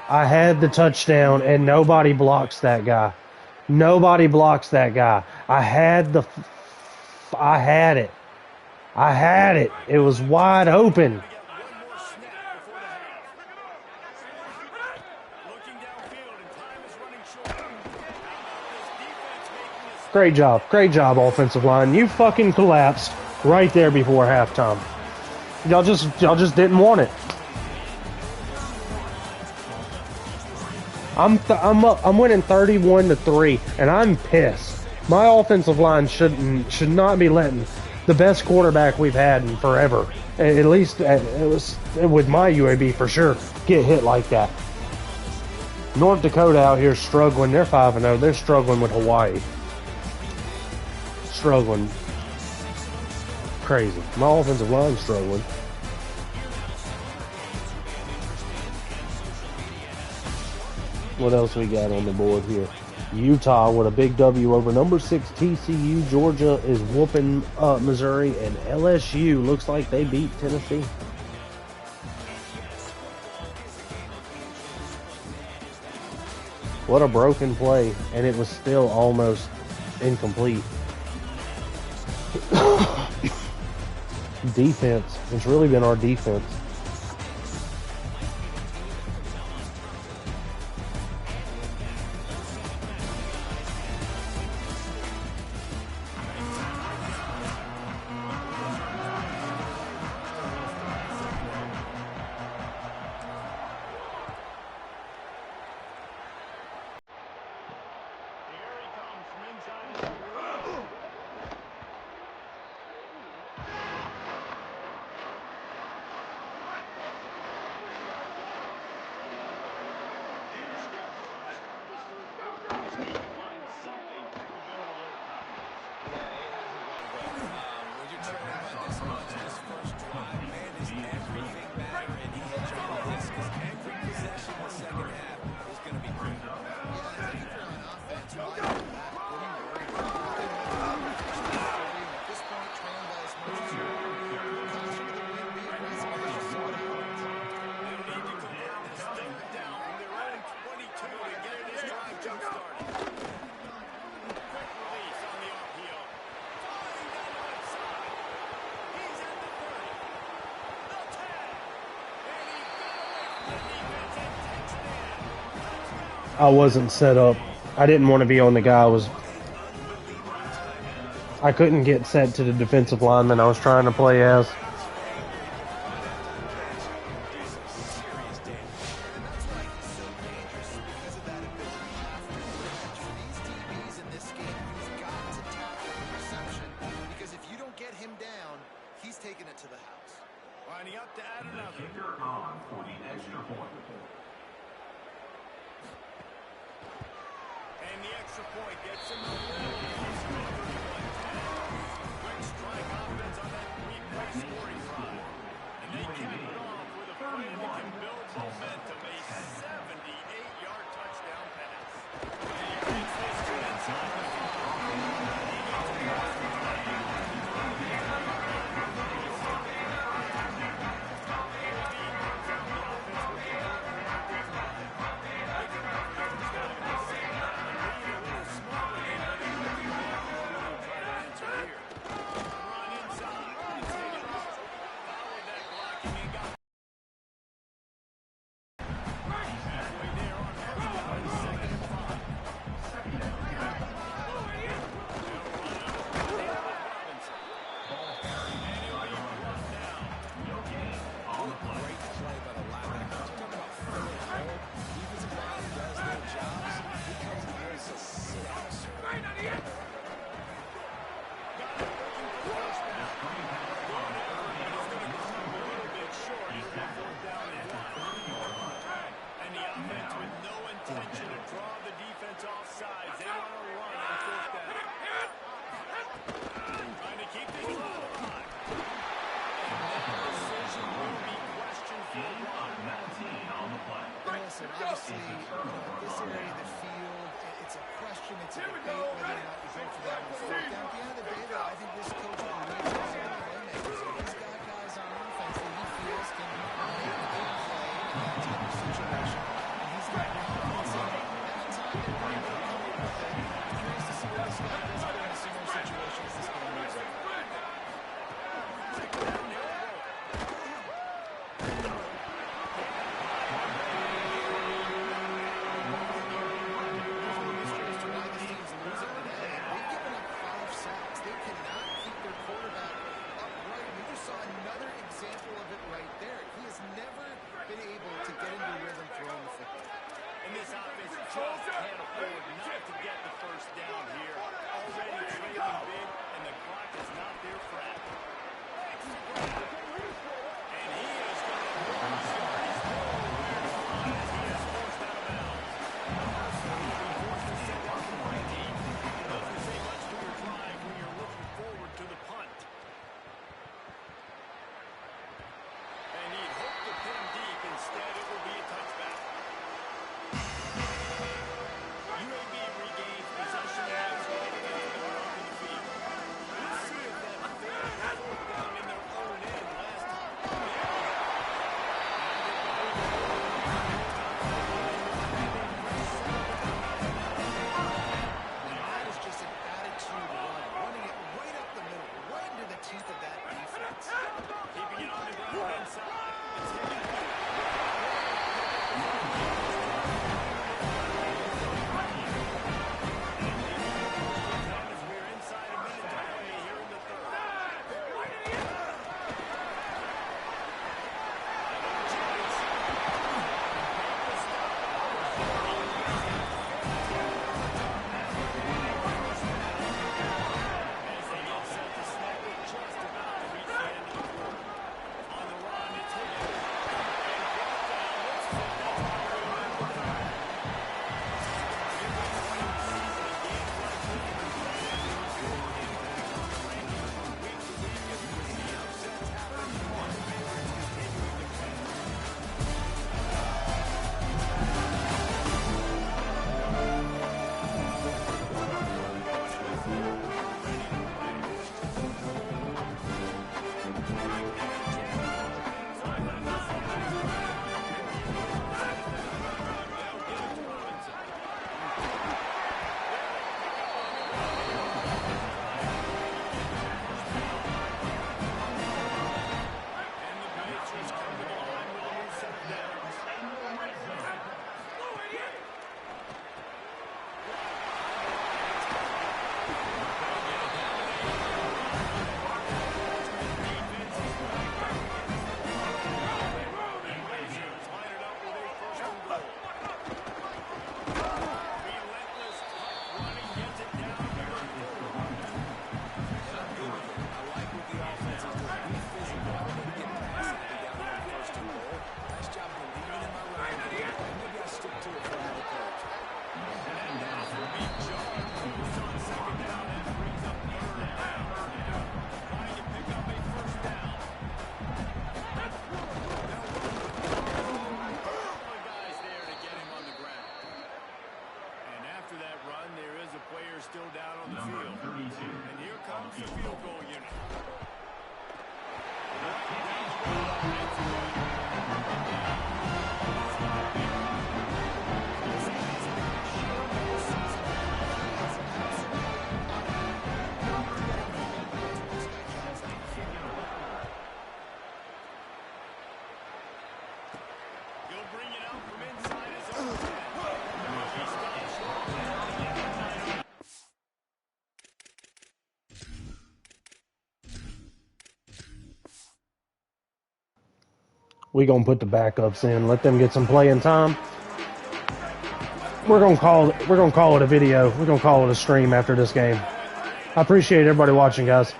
I had the touchdown, and nobody blocks that guy. Nobody blocks that guy. I had it. I had it. It was wide open. Great job. Great job, offensive line. You fucking collapsed right there before halftime. Y'all just didn't want it. I'm winning 31-3, and I'm pissed. My offensive line should not be letting the best quarterback we've had in forever, at least it was with my UAB for sure, get hit like that. North Dakota out here struggling. They're 5-0. They're struggling with Hawaii. Struggling. Crazy. My offensive line's struggling. What else we got on the board here? Utah with a big W over number 6 TCU. Georgia is whooping up Missouri, and LSU looks like they beat Tennessee. What a broken play, and it was still almost incomplete. defense. It's really been our defense. I wasn't set up. I didn't want to be on the guy. I couldn't get set to the defensive lineman I was trying to play as. defense. Keeping it on the ground inside. It's hit. We're inside a minute to play here in the third. As they get set to snap it just about to reach the end of the quarter. On the run, it's hit. And brought down. Looks as if that's going to end the third. Still down on the field. And here comes the field goal unit. He'll bring it out from inside his own 10. We're going to put the backups in, let them get some playing time. We're going to call it a video. We're going to call it a stream after this game. I appreciate everybody watching, guys.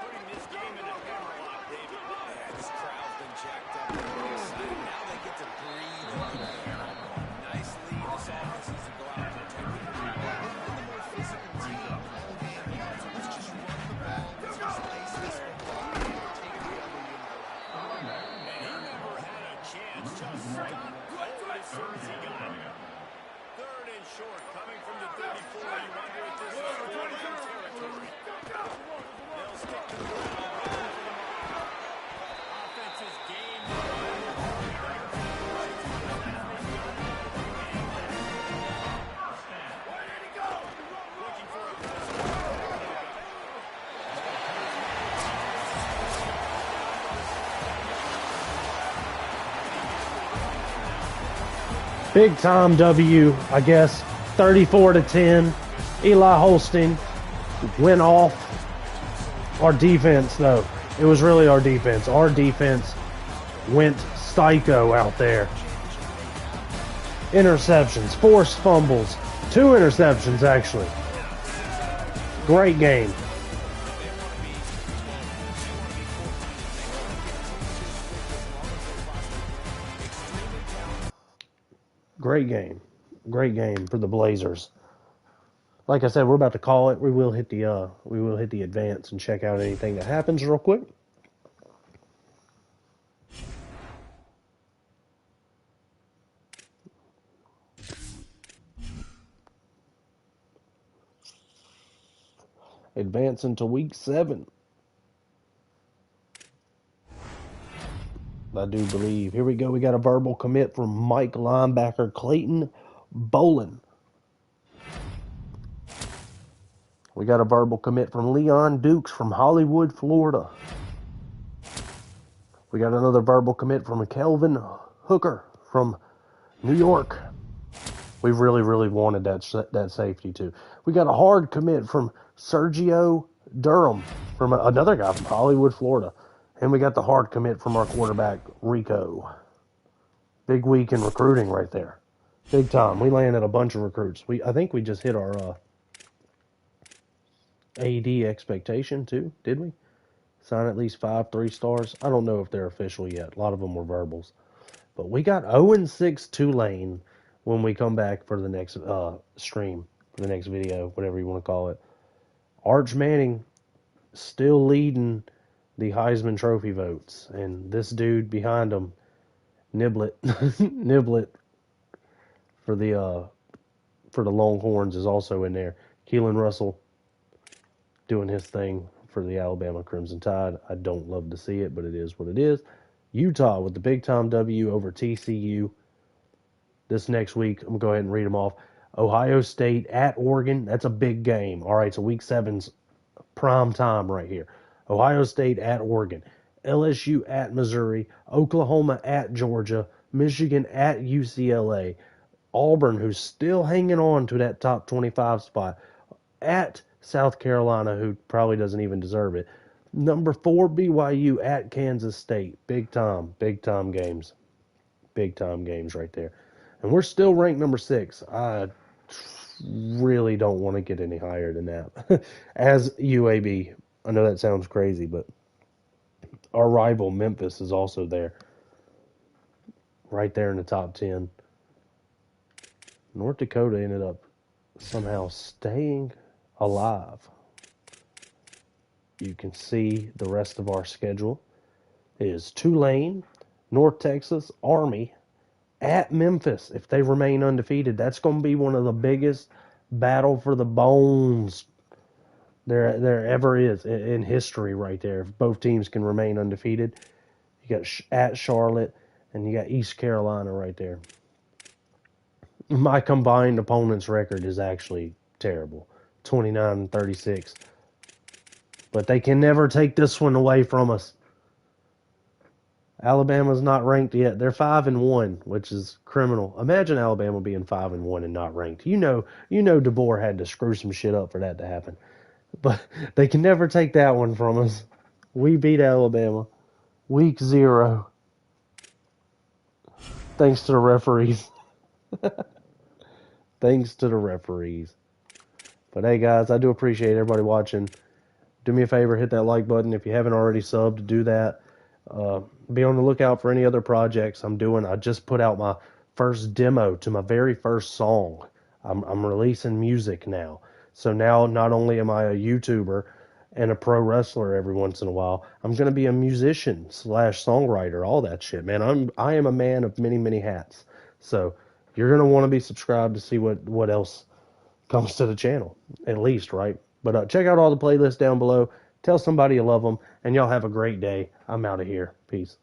Putting this game in a hammerlock, David. Yeah, this crowd's been jacked up. Stop as soon as he got it. Third and short, coming from the 34. You wonder if this is fourth down territory. They'll stick to the ground. Offense's game. Where did he go? Looking for a Big time W, I guess, 34-10. Eli Holstein went off. Our defense, though, it was really our defense. Our defense went psycho out there. Interceptions, forced fumbles, 2 interceptions, actually. Great game. Great game. Great game for the Blazers. Like I said, we're about to call it. We will hit the advance and check out anything that happens real quick. Advance into week 7. I do believe. Here we go. We got a verbal commit from Mike linebacker Clayton Bolin. We got a verbal commit from Leon Dukes from Hollywood, Florida. We got another verbal commit from Kelvin Hooker from New York. We really, really wanted that safety too. We got a hard commit from Sergio Durham from another guy from Hollywood, Florida. And we got the hard commit from our quarterback, Rico. Big week in recruiting right there. Big time. We landed a bunch of recruits. I think we just hit our AD expectation too, did we? Sign at least 5 3-stars. I don't know if they're official yet. A lot of them were verbals. But we got 0-6 Tulane when we come back for the next stream, for the next video, whatever you want to call it. Arch Manning still leading the Heisman Trophy votes, and this dude behind him, Niblet, for the Longhorns is also in there. Keelan Russell doing his thing for the Alabama Crimson Tide. I don't love to see it, but it is what it is. Utah with the big time W over TCU. This next week, I'm going to go ahead and read them off. Ohio State at Oregon. That's a big game. All right, so week 7's prime time right here. Ohio State at Oregon. LSU at Missouri. Oklahoma at Georgia. Michigan at UCLA. Auburn, who's still hanging on to that top 25 spot, at South Carolina, who probably doesn't even deserve it. Number 4, BYU at Kansas State. Big time games. Big time games right there. And we're still ranked number 6. I really don't want to get any higher than that. As UAB. I know that sounds crazy, but our rival Memphis is also there. Right there in the top 10. North Dakota ended up somehow staying alive. You can see the rest of our schedule. It is Tulane, North Texas, Army, at Memphis. If they remain undefeated, that's going to be one of the biggest battle for the bones there ever is in history right there. If both teams can remain undefeated. You got at Charlotte, and you got East Carolina right there. My combined opponent's record is actually terrible. 29-36. But they can never take this one away from us. Alabama's not ranked yet. They're 5-1, which is criminal. Imagine Alabama being 5-1 and not ranked. You know DeBoer had to screw some shit up for that to happen. But they can never take that one from us. We beat Alabama. Week 0. Thanks to the referees. Thanks to the referees. But hey, guys, I do appreciate everybody watching. Do me a favor, hit that like button. If you haven't already subbed, do that. Be on the lookout for any other projects I'm doing. I just put out my first demo to my very first song. I'm releasing music now. So now not only am I a YouTuber and a pro wrestler every once in a while. I'm going to be a musician / songwriter, all that shit, man. I am a man of many, many hats. So you're going to want to be subscribed to see what else comes to the channel, at least, right? But check out all the playlists down below. Tell somebody you love them, and y'all have a great day. I'm out of here. Peace.